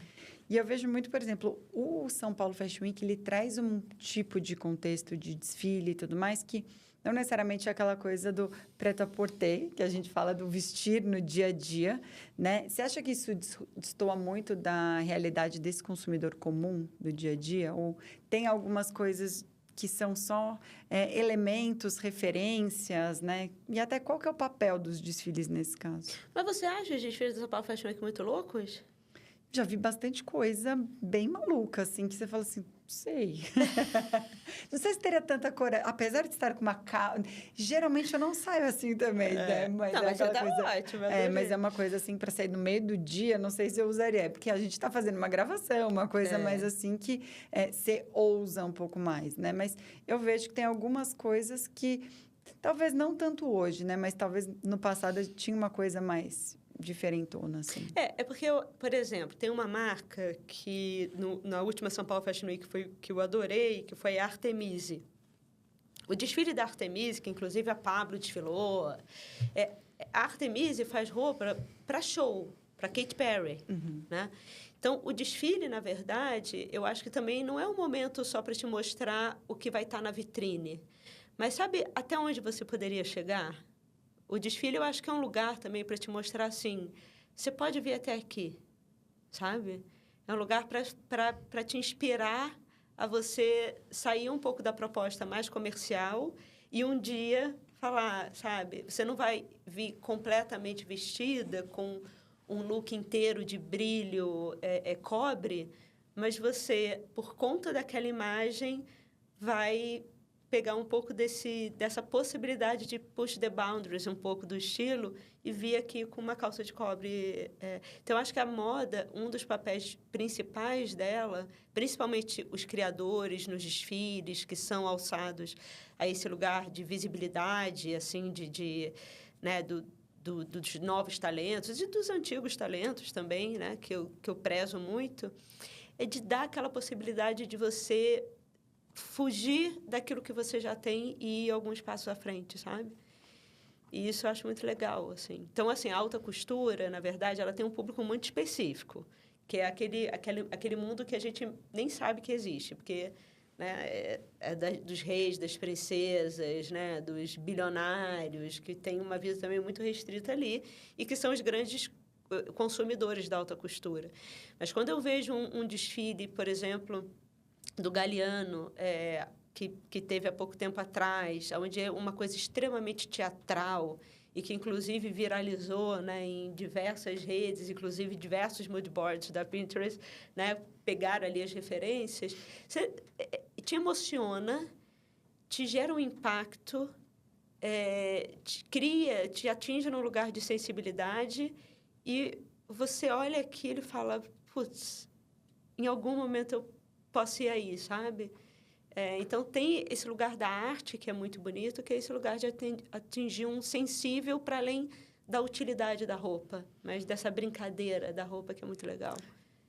Speaker 1: E eu vejo muito, por exemplo, o São Paulo Fashion Week, ele traz um tipo de contexto de desfile e tudo mais que não necessariamente é aquela coisa do prêt-à-porter, que a gente fala do vestir no dia a dia, né? Você acha que isso destoa muito da realidade desse consumidor comum do dia a dia? Ou tem algumas coisas que são só elementos, referências, né? E até qual que é o papel dos desfiles nesse caso?
Speaker 2: Mas você acha os desfiles do São Paulo Fashion Week muito loucos?
Speaker 1: Já vi bastante coisa bem maluca, assim, que você fala assim, sei. Não sei se teria tanta coragem. Apesar de estar com uma geralmente eu não saio assim também, né?
Speaker 2: Mas você tá ótima.
Speaker 1: Mas é uma coisa assim, para sair no meio do dia, não sei se eu usaria. Porque a gente está fazendo uma gravação, uma coisa mais assim que você ousa um pouco mais, né? Mas eu vejo que tem algumas coisas que, talvez não tanto hoje, né? Mas talvez no passado tinha uma coisa mais diferentona, assim.
Speaker 2: Porque, por exemplo, tem uma marca que na última São Paulo Fashion Week que eu adorei, que foi a Artemisi. O desfile da Artemisi, que inclusive a Pablo desfilou, a Artemisi faz roupa para show, para Katy Perry, né? Então, o desfile, na verdade, eu acho que também não é um momento só para te mostrar o que vai estar na vitrine. Mas sabe até onde você poderia chegar? O desfile, eu acho que é um lugar também para te mostrar, assim, você pode vir até aqui, sabe? É um lugar para te inspirar a você sair um pouco da proposta mais comercial e um dia falar, sabe? Você não vai vir completamente vestida com um look inteiro de brilho, cobre, mas você, por conta daquela imagem, vai pegar um pouco dessa possibilidade de push the boundaries, um pouco do estilo, e vir aqui com uma calça de cobre. Então, acho que a moda, um dos papéis principais dela, principalmente os criadores nos desfiles, que são alçados a esse lugar de visibilidade, assim, né, dos novos talentos e dos antigos talentos também, né, que eu prezo muito, é de dar aquela possibilidade de você fugir daquilo que você já tem e ir alguns passos à frente, sabe? E isso eu acho muito legal, assim. Então, assim, a alta costura, na verdade, ela tem um público muito específico, que é aquele mundo que a gente nem sabe que existe, porque, né, dos reis, das princesas, né, dos bilionários, que tem uma vida também muito restrita ali e que são os grandes consumidores da alta costura. Mas quando eu vejo um desfile, por exemplo, do Galliano, que teve há pouco tempo atrás, onde é uma coisa extremamente teatral e que, inclusive, viralizou, né, em diversas redes, inclusive diversos moodboards da Pinterest, né, pegaram ali as referências. Você te emociona, te gera um impacto, te atinge num lugar de sensibilidade e você olha aquilo e fala, putz, em algum momento eu posso ir aí, sabe? Então, tem esse lugar da arte, que é muito bonito, que é esse lugar de atingir um sensível para além da utilidade da roupa, mas dessa brincadeira da roupa, que é muito legal.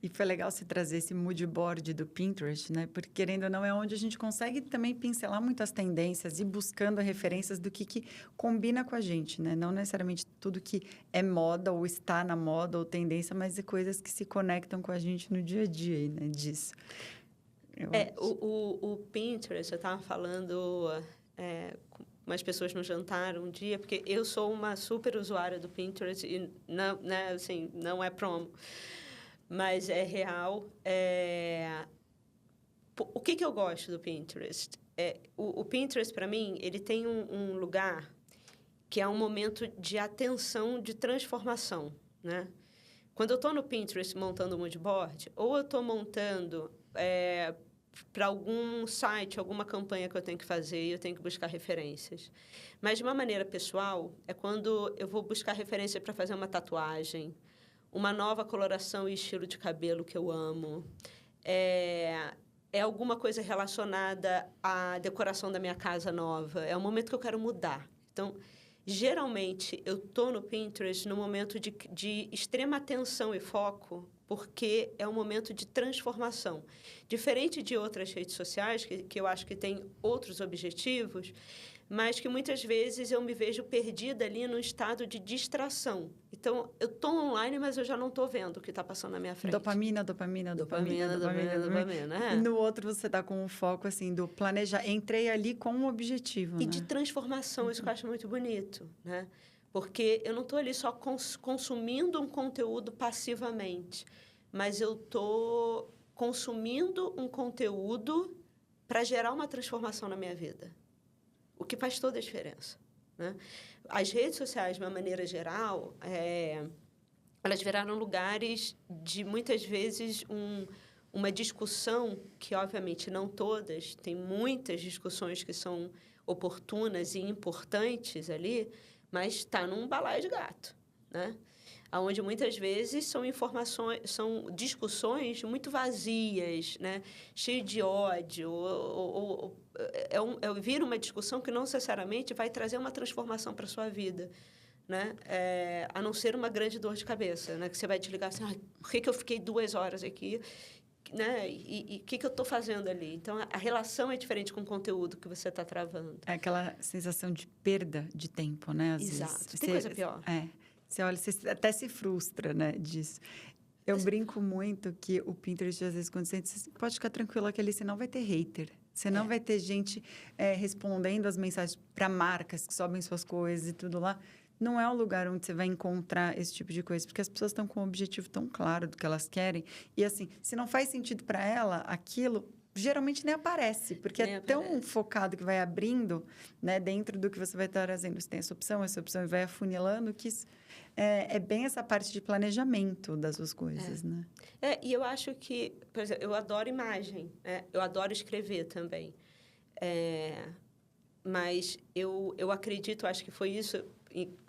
Speaker 1: E foi legal você trazer esse mood board do Pinterest, né? Porque, querendo ou não, é onde a gente consegue também pincelar muitas tendências e buscando referências do que combina com a gente, né? Não necessariamente tudo que é moda ou está na moda ou tendência, mas é coisas que se conectam com a gente no dia a dia, né? Disso.
Speaker 2: O Pinterest, eu estava falando com umas pessoas no jantar um dia, porque eu sou uma super usuária do Pinterest e não, né, assim, não é promo, mas é real. O que eu gosto do Pinterest? O Pinterest, para mim, ele tem um lugar que é um momento de atenção, de transformação, né? Quando eu estou no Pinterest montando um mood board, ou eu estou montando para algum site, alguma campanha que eu tenho que fazer e eu tenho que buscar referências. Mas, de uma maneira pessoal, é quando eu vou buscar referência para fazer uma tatuagem, uma nova coloração e estilo de cabelo que eu amo, é alguma coisa relacionada à decoração da minha casa nova, é um momento que eu quero mudar. Então, geralmente, eu estou no Pinterest no momento de extrema atenção e foco, porque é um momento de transformação. Diferente de outras redes sociais, que eu acho que tem outros objetivos, mas que muitas vezes eu me vejo perdida ali num estado de distração. Então, eu estou online, mas eu já não estou vendo o que está passando na minha frente.
Speaker 1: Dopamina. E no outro você está com o foco, assim, do planejar. Entrei ali com um objetivo,
Speaker 2: E
Speaker 1: né?
Speaker 2: de transformação, isso que eu acho muito bonito, né? Porque eu não estou ali só consumindo um conteúdo passivamente, mas eu estou consumindo um conteúdo para gerar uma transformação na minha vida. O que faz toda a diferença, né? As redes sociais, de uma maneira geral, elas viraram lugares de, muitas vezes, uma discussão que, obviamente, não todas, tem muitas discussões que são oportunas e importantes ali, mas está num balaio de gato, né? Onde muitas vezes são discussões muito vazias, né? Cheias de ódio, vira uma discussão que não necessariamente vai trazer uma transformação para a sua vida, né? A não ser uma grande dor de cabeça, né? Que você vai desligar assim, por que eu fiquei 2 horas aqui? Né? E o que eu estou fazendo ali? Então, a relação é diferente com o conteúdo que você está travando.
Speaker 1: É aquela sensação de perda de tempo, né? Às
Speaker 2: Exato.
Speaker 1: vezes.
Speaker 2: Tem coisa pior.
Speaker 1: Você olha, você até se frustra, né, disso. Eu brinco muito que o Pinterest, às vezes, quando você pode ficar tranquilo que ali você não vai ter hater. Você não vai ter gente respondendo as mensagens para marcas que sobem suas coisas e tudo lá. Não é um lugar onde você vai encontrar esse tipo de coisa, porque as pessoas estão com um objetivo tão claro do que elas querem. E, assim, se não faz sentido para ela aquilo, geralmente nem aparece, porque
Speaker 2: Nem
Speaker 1: é tão
Speaker 2: aparece.
Speaker 1: focado que vai abrindo, né, dentro do que você vai estar trazendo. Você tem essa opção, e vai afunilando, que é bem essa parte de planejamento das duas coisas, né?
Speaker 2: E eu acho que, por exemplo, eu adoro imagem, né? Eu adoro escrever também. Mas eu acredito, acho que foi isso,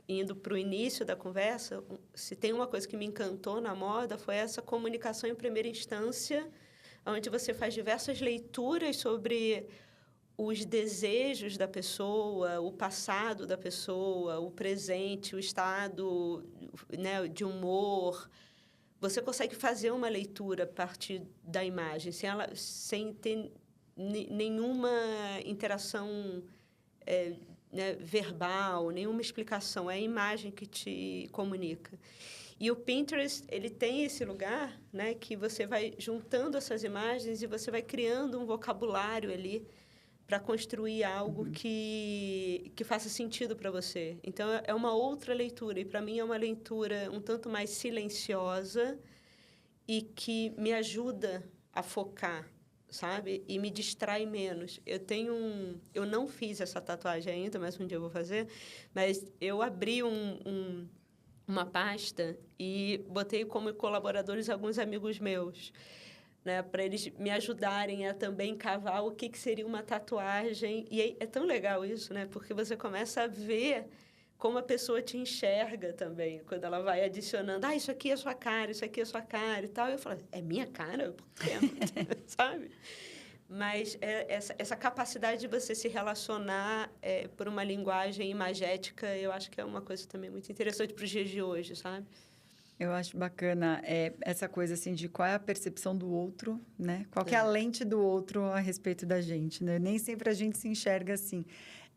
Speaker 2: indo para o início da conversa, se tem uma coisa que me encantou na moda, foi essa comunicação em primeira instância, onde você faz diversas leituras sobre os desejos da pessoa, o passado da pessoa, o presente, o estado, né, de humor. Você consegue fazer uma leitura a partir da imagem, sem ter nenhuma interação né, verbal, nenhuma explicação. É a imagem que te comunica. E o Pinterest, ele tem esse lugar, né, que você vai juntando essas imagens e você vai criando um vocabulário ali para construir algo que faça sentido para você. Então, é uma outra leitura. E, para mim, é uma leitura um tanto mais silenciosa e que me ajuda a focar, sabe? E me distrai menos. Eu não fiz essa tatuagem ainda, mas um dia eu vou fazer. Mas eu abri uma pasta e botei como colaboradores alguns amigos meus, né, para eles me ajudarem a também cavar o que seria uma tatuagem. E é tão legal isso, né? Porque você começa a ver como a pessoa te enxerga também, quando ela vai adicionando, isso aqui é sua cara, isso aqui é sua cara e tal. E eu falo, é minha cara? Por quê? Sabe? Mas essa capacidade de você se relacionar por uma linguagem imagética, eu acho que é uma coisa também muito interessante para os dias de hoje, sabe?
Speaker 1: Eu acho bacana essa coisa assim de qual é a percepção do outro, né? Qual que é a lente do outro a respeito da gente, né? Nem sempre a gente se enxerga assim.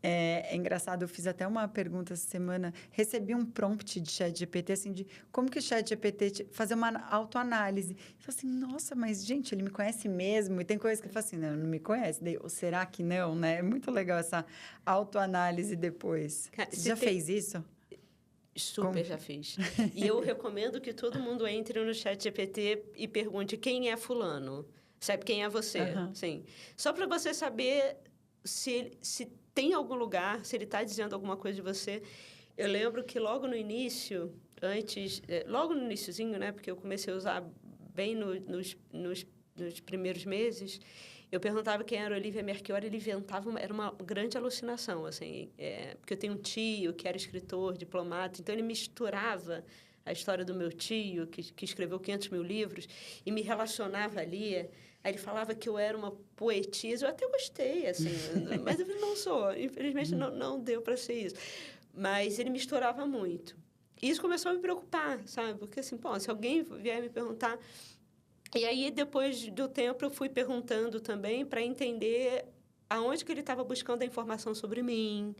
Speaker 1: É engraçado, eu fiz até uma pergunta essa semana, recebi um prompt de ChatGPT, assim, de como que o ChatGPT fazer uma autoanálise. Eu falei assim, nossa, mas, gente, ele me conhece mesmo? E tem coisa que eu falo assim, não me conhece. Daí, ou será que não, né? É muito legal essa autoanálise depois. Você já fez isso?
Speaker 2: Super, já fiz. E eu recomendo que todo mundo entre no ChatGPT e pergunte quem é fulano. Sabe quem é você? Sim. Só para você saber se tem algum lugar, se ele está dizendo alguma coisa de você. Eu lembro que logo no início, logo no iniciozinho, né? Porque eu comecei a usar bem nos primeiros meses, eu perguntava quem era Olivia Merchiori, ele inventava, era uma grande alucinação, assim, porque eu tenho um tio que era escritor, diplomata, então ele misturava a história do meu tio, que escreveu 500 mil livros, e me relacionava ali. Aí ele falava que eu era uma poetisa, eu até gostei, assim, mas eu não sou, infelizmente não deu para ser isso. Mas ele misturava muito. E isso começou a me preocupar, sabe? Porque, assim, se alguém vier me perguntar... E aí, depois do tempo, eu fui perguntando também para entender aonde que ele estava buscando a informação sobre mim.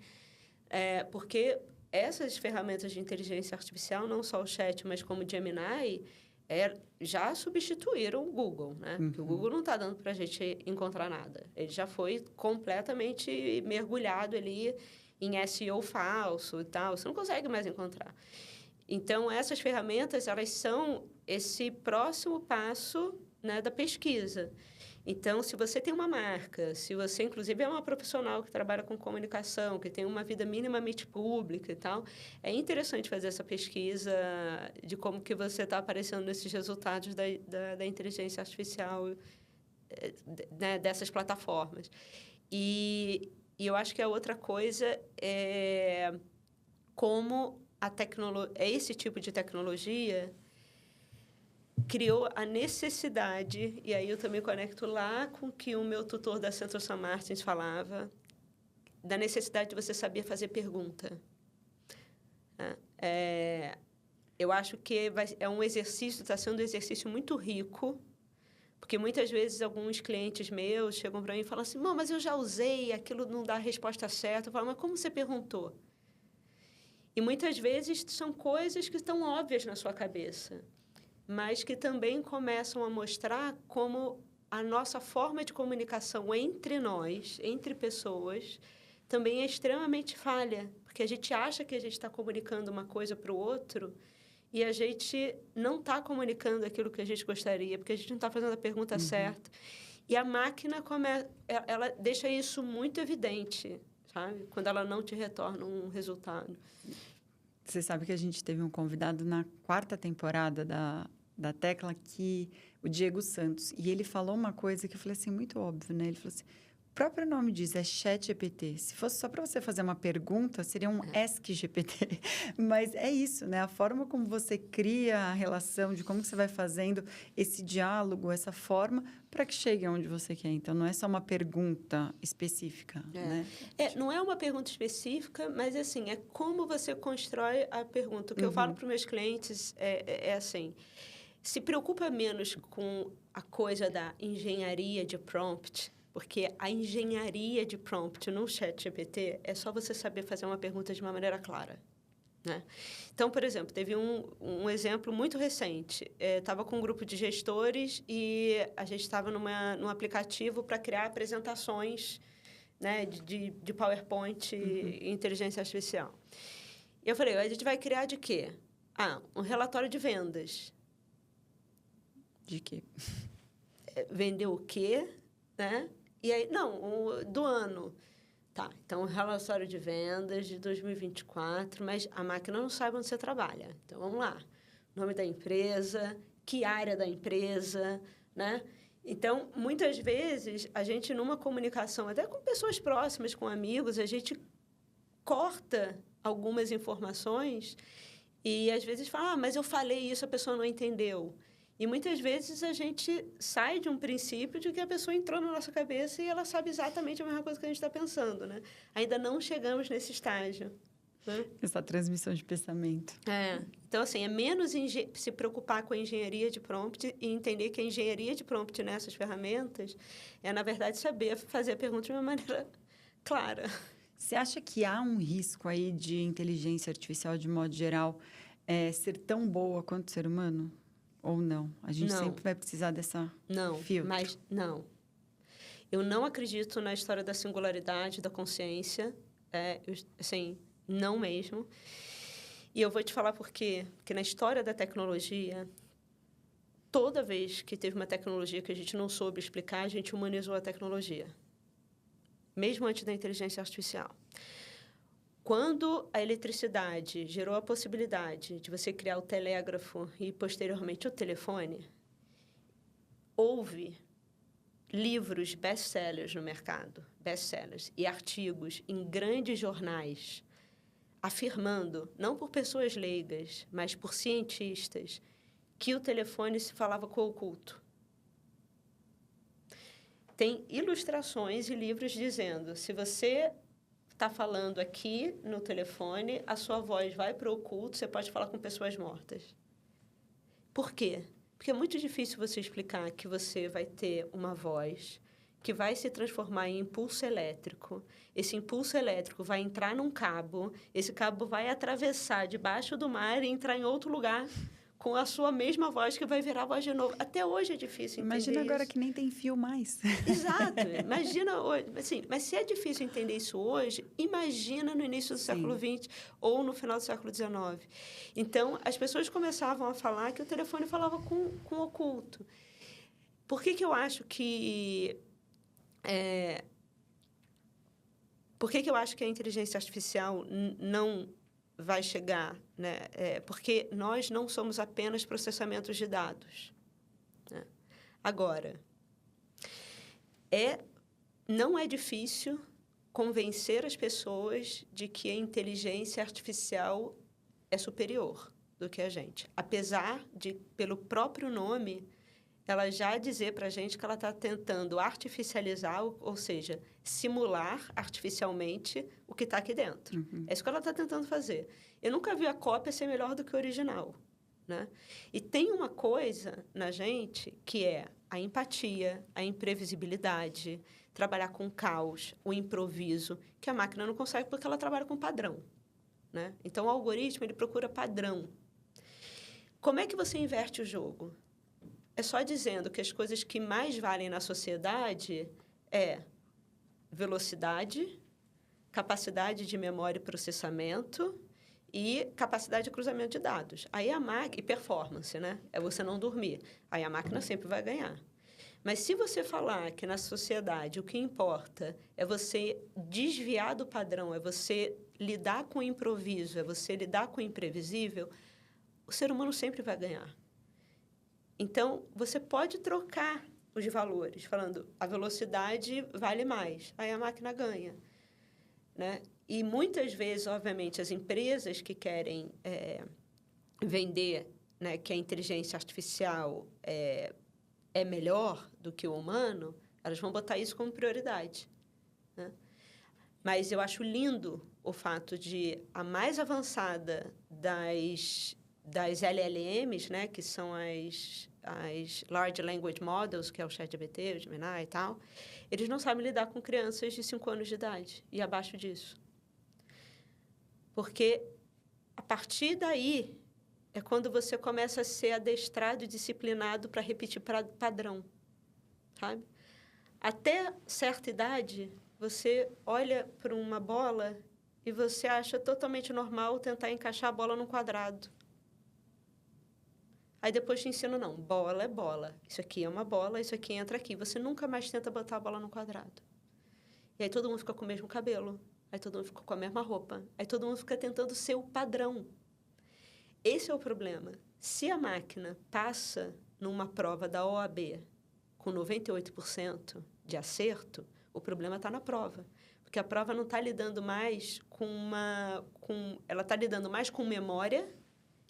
Speaker 2: Porque essas ferramentas de inteligência artificial, não só o chat, mas como o Gemini, já substituíram o Google, né? Porque o Google não está dando para a gente encontrar nada. Ele já foi completamente mergulhado ali em SEO falso e tal. Você não consegue mais encontrar. Então, essas ferramentas, elas são esse próximo passo, né, da pesquisa. Então, se você tem uma marca, se você, inclusive, é uma profissional que trabalha com comunicação, que tem uma vida minimamente pública e tal, é interessante fazer essa pesquisa de como que você está aparecendo nesses resultados da inteligência artificial, né, dessas plataformas. E eu acho que a outra coisa é como esse tipo de tecnologia criou a necessidade, e aí eu também conecto lá com o que o meu tutor da Centro St. Martins falava, da necessidade de você saber fazer pergunta. Eu acho que é um exercício, está sendo um exercício muito rico, porque muitas vezes alguns clientes meus chegam para mim e falam assim, mas eu já usei, aquilo não dá a resposta certa. Eu falo, mas como você perguntou? E muitas vezes são coisas que estão óbvias na sua cabeça, mas que também começam a mostrar como a nossa forma de comunicação entre nós, entre pessoas, também é extremamente falha, porque a gente acha que a gente está comunicando uma coisa para o outro e a gente não está comunicando aquilo que a gente gostaria, porque a gente não está fazendo a pergunta certa. E a máquina, ela deixa isso muito evidente, sabe? Quando ela não te retorna um resultado.
Speaker 1: Você sabe que a gente teve um convidado na 4ª temporada da Tecla, o Diego Santos, e ele falou uma coisa que eu falei assim, muito óbvio, né? Ele falou assim, o próprio nome diz, é ChatGPT. Se fosse só para você fazer uma pergunta, seria um Ask GPT. Mas é isso, né? A forma como você cria a relação, de como você vai fazendo esse diálogo, essa forma, para que chegue onde você quer. Então, não é só uma pergunta específica, né?
Speaker 2: Não é uma pergunta específica, mas, assim, é como você constrói a pergunta. O que eu falo para os meus clientes é assim, se preocupa menos com a coisa da engenharia de prompt, porque a engenharia de prompt no ChatGPT é só você saber fazer uma pergunta de uma maneira clara, né? Então, por exemplo, teve um exemplo muito recente. Estava com um grupo de gestores e a gente estava num aplicativo para criar apresentações, né, de PowerPoint e inteligência artificial. E eu falei, a gente vai criar de quê? Um relatório de vendas.
Speaker 1: De quê?
Speaker 2: Vender o quê, né? E aí, do ano. Tá, então, o relatório de vendas de 2024, mas a máquina não sabe onde você trabalha. Então, vamos lá. Nome da empresa, que área da empresa, né? Então, muitas vezes, a gente, numa comunicação, até com pessoas próximas, com amigos, a gente corta algumas informações e, às vezes, fala, mas eu falei isso, a pessoa não entendeu. E, muitas vezes, a gente sai de um princípio de que a pessoa entrou na nossa cabeça e ela sabe exatamente a mesma coisa que a gente está pensando, né? Ainda não chegamos nesse estágio, né?
Speaker 1: Essa transmissão de pensamento.
Speaker 2: Então, assim, é menos se preocupar com a engenharia de prompt e entender que a engenharia de prompt nessas ferramentas é, na verdade, saber fazer a pergunta de uma maneira clara.
Speaker 1: Você acha que há um risco aí de inteligência artificial, de modo geral, ser tão boa quanto o ser humano? Ou não? A gente sempre vai precisar dessa filtro.
Speaker 2: Mas não. Eu não acredito na história da singularidade, da consciência. Assim, não mesmo. E eu vou te falar por quê. Porque na história da tecnologia, toda vez que teve uma tecnologia que a gente não soube explicar, a gente humanizou a tecnologia. Mesmo antes da inteligência artificial. Quando a eletricidade gerou a possibilidade de você criar o telégrafo e, posteriormente, o telefone, houve livros best-sellers no mercado, best-sellers, e artigos em grandes jornais, afirmando, não por pessoas leigas, mas por cientistas, que o telefone se falava com o oculto. Tem ilustrações e livros dizendo, se você está falando aqui no telefone, a sua voz vai para o oculto, você pode falar com pessoas mortas. Por quê? Porque é muito difícil você explicar que você vai ter uma voz que vai se transformar em impulso elétrico. Esse impulso elétrico vai entrar num cabo, esse cabo vai atravessar debaixo do mar e entrar em outro lugar com a sua mesma voz que vai virar a voz de novo. Até hoje é difícil entender
Speaker 1: Imagina agora
Speaker 2: isso.
Speaker 1: Que nem tem fio mais.
Speaker 2: Exato. Imagina hoje. Assim, mas se é difícil entender isso hoje, imagina no início do século XX ou no final do século XIX. Então, as pessoas começavam a falar que o telefone falava com o oculto. Por que eu acho que... Por que eu acho que a inteligência artificial não vai chegar, né? Porque nós não somos apenas processamentos de dados, né? Agora, não é difícil convencer as pessoas de que a inteligência artificial é superior do que a gente. Apesar de, pelo próprio nome, ela já dizer para a gente que ela está tentando artificializar, ou seja, simular artificialmente o que está aqui dentro. É isso que ela está tentando fazer. Eu nunca vi a cópia ser melhor do que o original, né? E tem uma coisa na gente que é a empatia, a imprevisibilidade, trabalhar com caos, o improviso, que a máquina não consegue porque ela trabalha com padrão, né? Então, o algoritmo ele procura padrão. Como é que você inverte o jogo? É só dizendo que as coisas que mais valem na sociedade é velocidade, capacidade de memória e processamento e capacidade de cruzamento de dados. Aí a máquina... E performance, né? É você não dormir. Aí a máquina sempre vai ganhar. Mas se você falar que na sociedade o que importa é você desviar do padrão, é você lidar com o improviso, é você lidar com o imprevisível, o ser humano sempre vai ganhar. Então, você pode trocar os valores, falando a velocidade vale mais, aí a máquina ganha, né? E muitas vezes, obviamente, as empresas que querem vender, né, que a inteligência artificial é melhor do que o humano, elas vão botar isso como prioridade, né? Mas eu acho lindo o fato de a mais avançada das LLMs, né, que são as Large Language Models, que é o ChatGPT, o Gemini e tal, eles não sabem lidar com crianças de 5 anos de idade e abaixo disso. Porque, a partir daí, é quando você começa a ser adestrado e disciplinado para repetir padrão, sabe? Até certa idade, você olha para uma bola e você acha totalmente normal tentar encaixar a bola num quadrado. Aí depois te ensino, não, bola é bola. Isso aqui é uma bola, isso aqui entra aqui. Você nunca mais tenta botar a bola no quadrado. E aí todo mundo fica com o mesmo cabelo. Aí todo mundo fica com a mesma roupa. Aí todo mundo fica tentando ser o padrão. Esse é o problema. Se a máquina passa numa prova da OAB com 98% de acerto, o problema está na prova. Porque a prova não está lidando mais ela está lidando mais com memória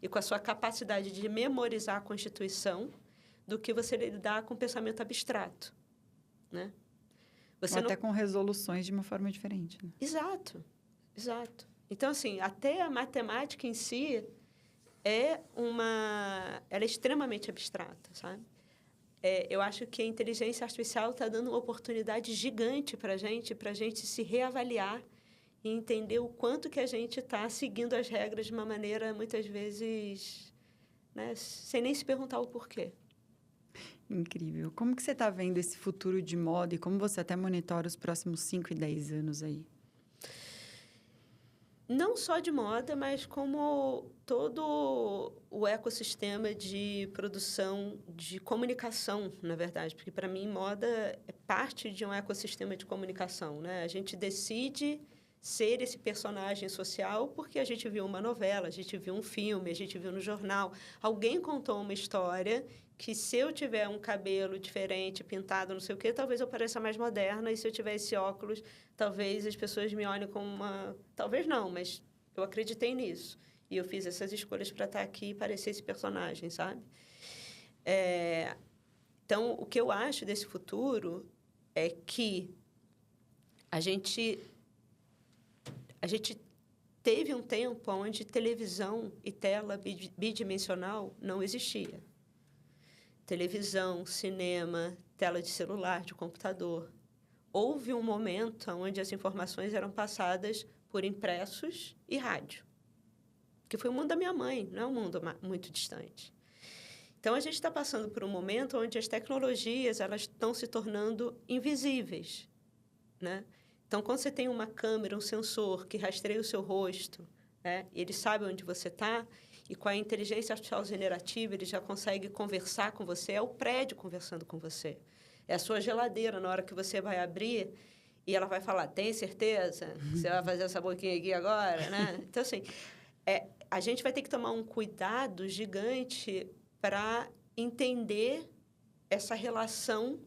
Speaker 2: e com a sua capacidade de memorizar a Constituição do que você lidar com pensamento abstrato, né?
Speaker 1: Ou até com resoluções de uma forma diferente, né?
Speaker 2: Exato, exato. Então, assim, até a matemática em si ela é extremamente abstrata, sabe? Eu acho que a inteligência artificial está dando uma oportunidade gigante para a gente se reavaliar e entender o quanto que a gente está seguindo as regras de uma maneira, muitas vezes, né, sem nem se perguntar o porquê.
Speaker 1: Incrível. Como que você está vendo esse futuro de moda e como você até monitora os próximos 5 e 10 anos aí?
Speaker 2: Não só de moda, mas como todo o ecossistema de produção, de comunicação, na verdade. Porque, para mim, moda é parte de um ecossistema de comunicação, né? A gente decide ser esse personagem social porque a gente viu uma novela, a gente viu um filme, a gente viu no jornal. Alguém contou uma história que, se eu tiver um cabelo diferente, pintado, não sei o quê, talvez eu pareça mais moderna. E se eu tiver esse óculos, talvez as pessoas me olhem como uma... Talvez não, mas eu acreditei nisso. E eu fiz essas escolhas para estar aqui e parecer esse personagem, sabe? Então, o que eu acho desse futuro é que a gente teve um tempo onde televisão e tela bidimensional não existia. Televisão, cinema, tela de celular, de computador. Houve um momento onde as informações eram passadas por impressos e rádio, que foi o mundo da minha mãe, não é um mundo muito distante. Então, a gente está passando por um momento onde as tecnologias elas estão se tornando invisíveis, né? Então, quando você tem uma câmera, um sensor que rastreia o seu rosto, né, ele sabe onde você está, e com a inteligência artificial generativa, ele já consegue conversar com você, é o prédio conversando com você. É a sua geladeira, na hora que você vai abrir, e ela vai falar, tem certeza que você vai fazer essa boquinha aqui agora, né? Então, assim, a gente vai ter que tomar um cuidado gigante para entender essa relação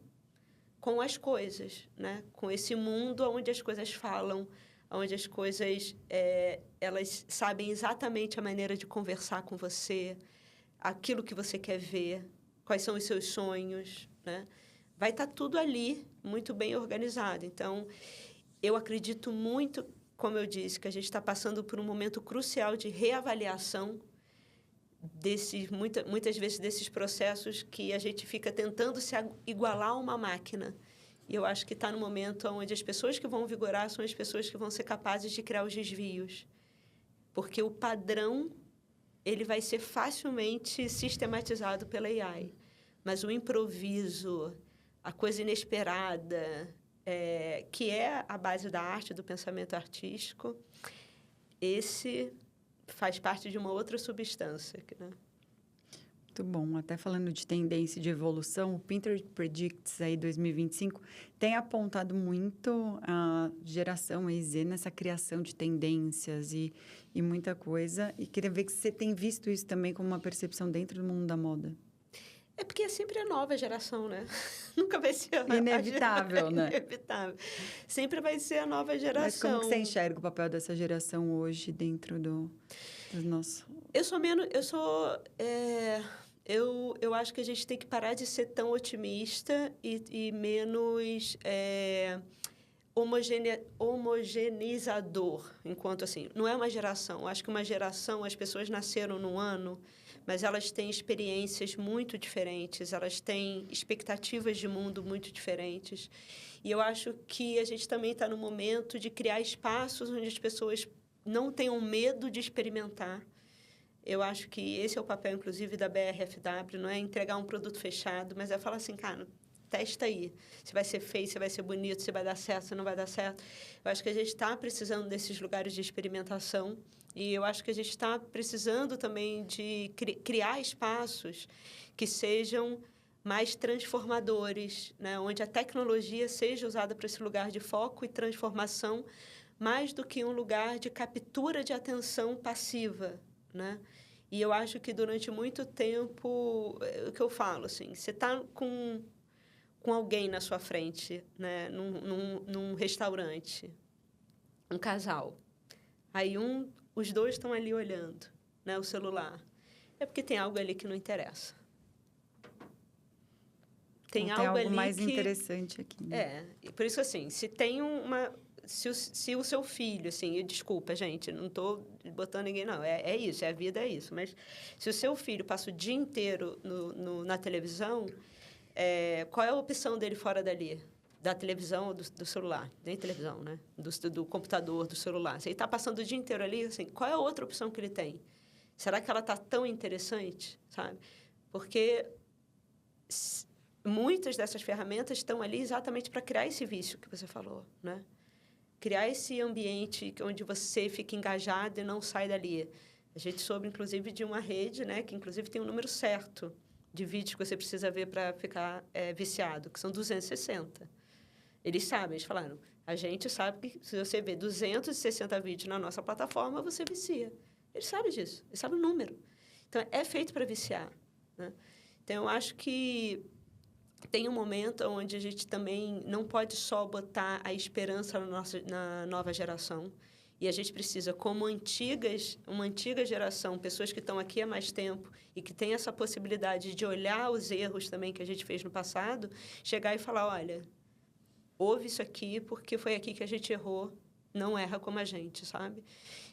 Speaker 2: com as coisas, né? Com esse mundo onde as coisas falam, onde as coisas elas sabem exatamente a maneira de conversar com você, aquilo que você quer ver, quais são os seus sonhos, né? Vai estar tudo ali, muito bem organizado. Então, eu acredito muito, como eu disse, que a gente está passando por um momento crucial de reavaliação muitas vezes desses processos que a gente fica tentando se igualar a uma máquina. E eu acho que está no momento onde as pessoas que vão vigorar são as pessoas que vão ser capazes de criar os desvios. Porque o padrão ele vai ser facilmente sistematizado pela AI. Mas o improviso, a coisa inesperada, que é a base da arte, do pensamento artístico, esse faz parte de uma outra substância, né?
Speaker 1: Muito bom. Até falando de tendência e de evolução, o Pinterest Predicts aí 2025 tem apontado muito a geração aí Z nessa criação de tendências e muita coisa. E queria ver que você tem visto isso também como uma percepção dentro do mundo da moda.
Speaker 2: É porque é sempre a nova geração, né? Nunca vai ser
Speaker 1: Inevitável, né?
Speaker 2: Inevitável. Sempre vai ser a nova geração.
Speaker 1: Mas como que você enxerga o papel dessa geração hoje dentro dos nossos...
Speaker 2: Eu acho que a gente tem que parar de ser tão otimista e menos homogeneizador, enquanto assim, não é uma geração. Eu acho que uma geração, as pessoas nasceram num ano, mas elas têm experiências muito diferentes, elas têm expectativas de mundo muito diferentes. E eu acho que a gente também está no momento de criar espaços onde as pessoas não tenham medo de experimentar. Eu acho que esse é o papel, inclusive, da BRFW, não é entregar um produto fechado, mas é falar assim, cara, testa aí. Se vai ser feio, se vai ser bonito, se vai dar certo, se não vai dar certo. Eu acho que a gente está precisando desses lugares de experimentação e eu acho que a gente está precisando também de criar espaços que sejam mais transformadores, né? Onde a tecnologia seja usada para esse lugar de foco e transformação, mais do que um lugar de captura de atenção passiva, né? E eu acho que durante muito tempo, o que eu falo, assim, você está com alguém na sua frente, né? Num restaurante, um casal. Aí os dois estão ali olhando, né? O celular. É porque tem algo ali que não interessa.
Speaker 1: Tem algo ali mais interessante aqui.
Speaker 2: Né? Por isso, assim, se tem uma... Se o seu filho, assim, desculpa, gente, não estou botando ninguém, não, é isso, a vida é isso, mas se o seu filho passa o dia inteiro na televisão, qual é a opção dele fora dali? Da televisão ou do celular? Nem televisão, né? Do computador, do celular. Se ele está passando o dia inteiro ali, assim, qual é a outra opção que ele tem? Será que ela está tão interessante, sabe? Porque muitas dessas ferramentas estão ali exatamente para criar esse vício que você falou, né? Criar esse ambiente onde você fica engajado e não sai dali. A gente soube, inclusive, de uma rede, né, que, inclusive, tem um número certo de vídeos que você precisa ver para ficar viciado, que são 260. Eles sabem, eles falaram, a gente sabe que se você vê 260 vídeos na nossa plataforma, você vicia. Eles sabem disso, eles sabem o número. Então, é feito para viciar, né? Então, eu acho que tem um momento onde a gente também não pode só botar a esperança na nova geração. E a gente precisa, como uma antiga geração, pessoas que estão aqui há mais tempo e que têm essa possibilidade de olhar os erros também que a gente fez no passado, chegar e falar, olha, ouve isso aqui porque foi aqui que a gente errou, não erra como a gente, sabe?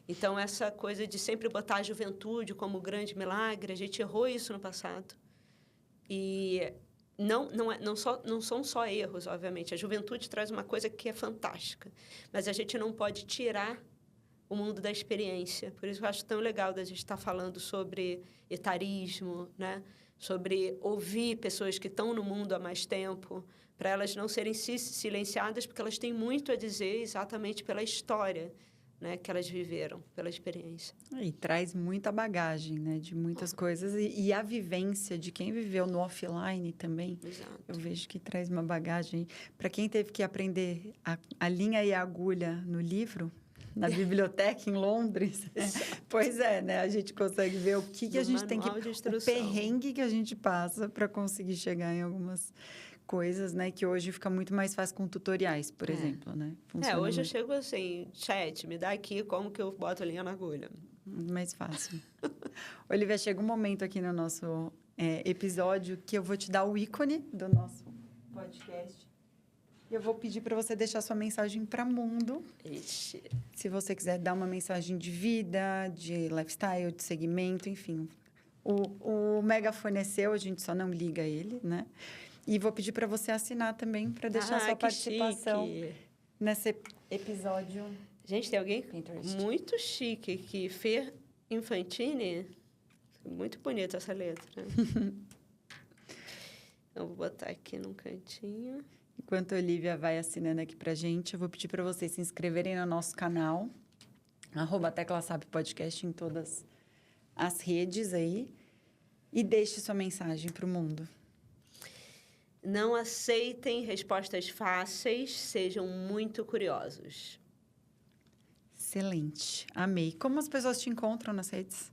Speaker 2: Então, essa coisa de sempre botar a juventude como grande milagre, a gente errou isso no passado. E... Não são só erros, obviamente. A juventude traz uma coisa que é fantástica, mas a gente não pode tirar o mundo da experiência. Por isso eu acho tão legal da gente estar falando sobre etarismo, né? Sobre ouvir pessoas que estão no mundo há mais tempo, para elas não serem silenciadas, porque elas têm muito a dizer exatamente pela história, né, que elas viveram, pela experiência.
Speaker 1: E traz muita bagagem, né, de muitas coisas. E a vivência de quem viveu no offline também.
Speaker 2: Exato.
Speaker 1: Eu vejo que traz uma bagagem. Para quem teve que aprender a linha e a agulha no livro, na biblioteca em Londres. Pois é, né? A gente consegue ver o que a gente tem que... O perrengue que a gente passa para conseguir chegar em algumas coisas, né? Que hoje fica muito mais fácil com tutoriais, por exemplo, né?
Speaker 2: Funciona hoje muito. Eu chego assim, chat, me dá aqui como que eu boto a linha na agulha.
Speaker 1: Mais fácil. Olivia, chega um momento aqui no nosso episódio que eu vou te dar o ícone do nosso podcast. E eu vou pedir para você deixar sua mensagem para o mundo.
Speaker 2: Ixi.
Speaker 1: Se você quiser dar uma mensagem de vida, de lifestyle, de segmento, enfim. O megafone é seu, a gente só não liga ele, né? E vou pedir para você assinar também, para deixar sua participação nesse episódio.
Speaker 2: Gente, tem alguém muito chique aqui. Fer Infantini. Muito bonita essa letra. Eu vou botar aqui num cantinho.
Speaker 1: Enquanto a Olivia vai assinando aqui para a gente, eu vou pedir para vocês se inscreverem no nosso canal, @teclasabe podcast em todas as redes aí. E deixe sua mensagem para o mundo.
Speaker 2: Não aceitem respostas fáceis, sejam muito curiosos.
Speaker 1: Excelente. Amei. Como as pessoas te encontram nas redes?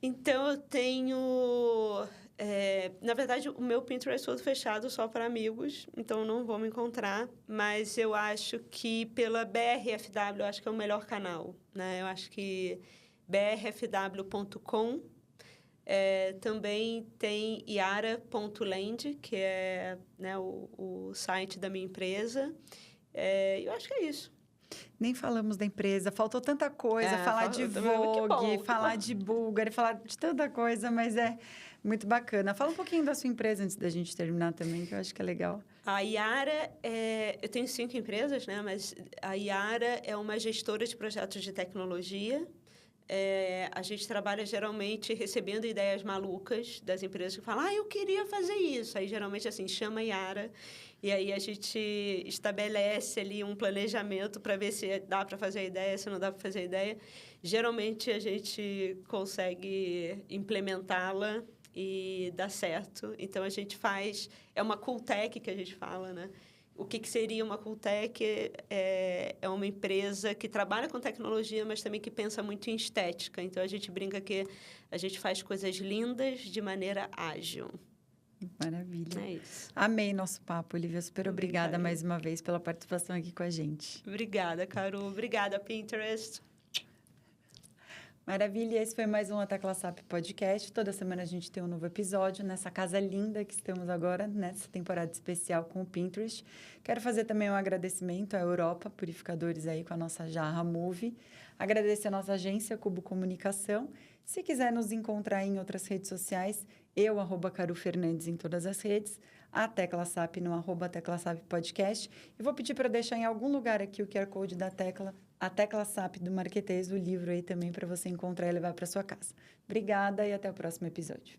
Speaker 2: Então, eu tenho... na verdade, o meu Pinterest é todo fechado só para amigos, então não vou me encontrar. Mas eu acho que pela BRFW, eu acho que é o melhor canal, né? Eu acho que brfw.com. Também tem iara.land, que é, né, o site da minha empresa. Eu acho que é isso.
Speaker 1: Nem falamos da empresa, faltou tanta coisa, falar de Vogue, falar de Bulgari, falar de tanta coisa, mas é muito bacana. Fala um pouquinho da sua empresa antes da gente terminar também, que eu acho que é legal.
Speaker 2: A Iara, eu tenho 5 empresas, né? Mas a Iara é uma gestora de projetos de tecnologia. A gente trabalha geralmente recebendo ideias malucas das empresas que falam, eu queria fazer isso. Aí, geralmente, assim, chama a Iara e aí a gente estabelece ali um planejamento para ver se dá para fazer a ideia, se não dá para fazer a ideia. Geralmente, a gente consegue implementá-la e dá certo. Então, a gente faz... É uma cool tech que a gente fala, né? O que seria uma cool tech? É uma empresa que trabalha com tecnologia, mas também que pensa muito em estética. Então, a gente brinca que a gente faz coisas lindas de maneira ágil.
Speaker 1: Maravilha.
Speaker 2: É isso.
Speaker 1: Amei nosso papo, Olivia. Super obrigada mais uma vez pela participação aqui com a gente.
Speaker 2: Obrigada, Carol. Obrigada, Pinterest.
Speaker 1: Maravilha, esse foi mais um A Tecla SAP Podcast. Toda semana a gente tem um novo episódio nessa casa linda que estamos agora, nessa temporada especial com o Pinterest. Quero fazer também um agradecimento à Europa Purificadores aí com a nossa jarra Move. Agradecer a nossa agência Cubo Comunicação. Se quiser nos encontrar em outras redes sociais, eu, @Caru Fernandes em todas as redes, a Tecla SAP no @Tecla SAP Podcast. Eu vou pedir para deixar em algum lugar aqui o QR Code da Tecla, a Tecla SAP do Marquetês, o livro aí também para você encontrar e levar para sua casa. Obrigada e até o próximo episódio.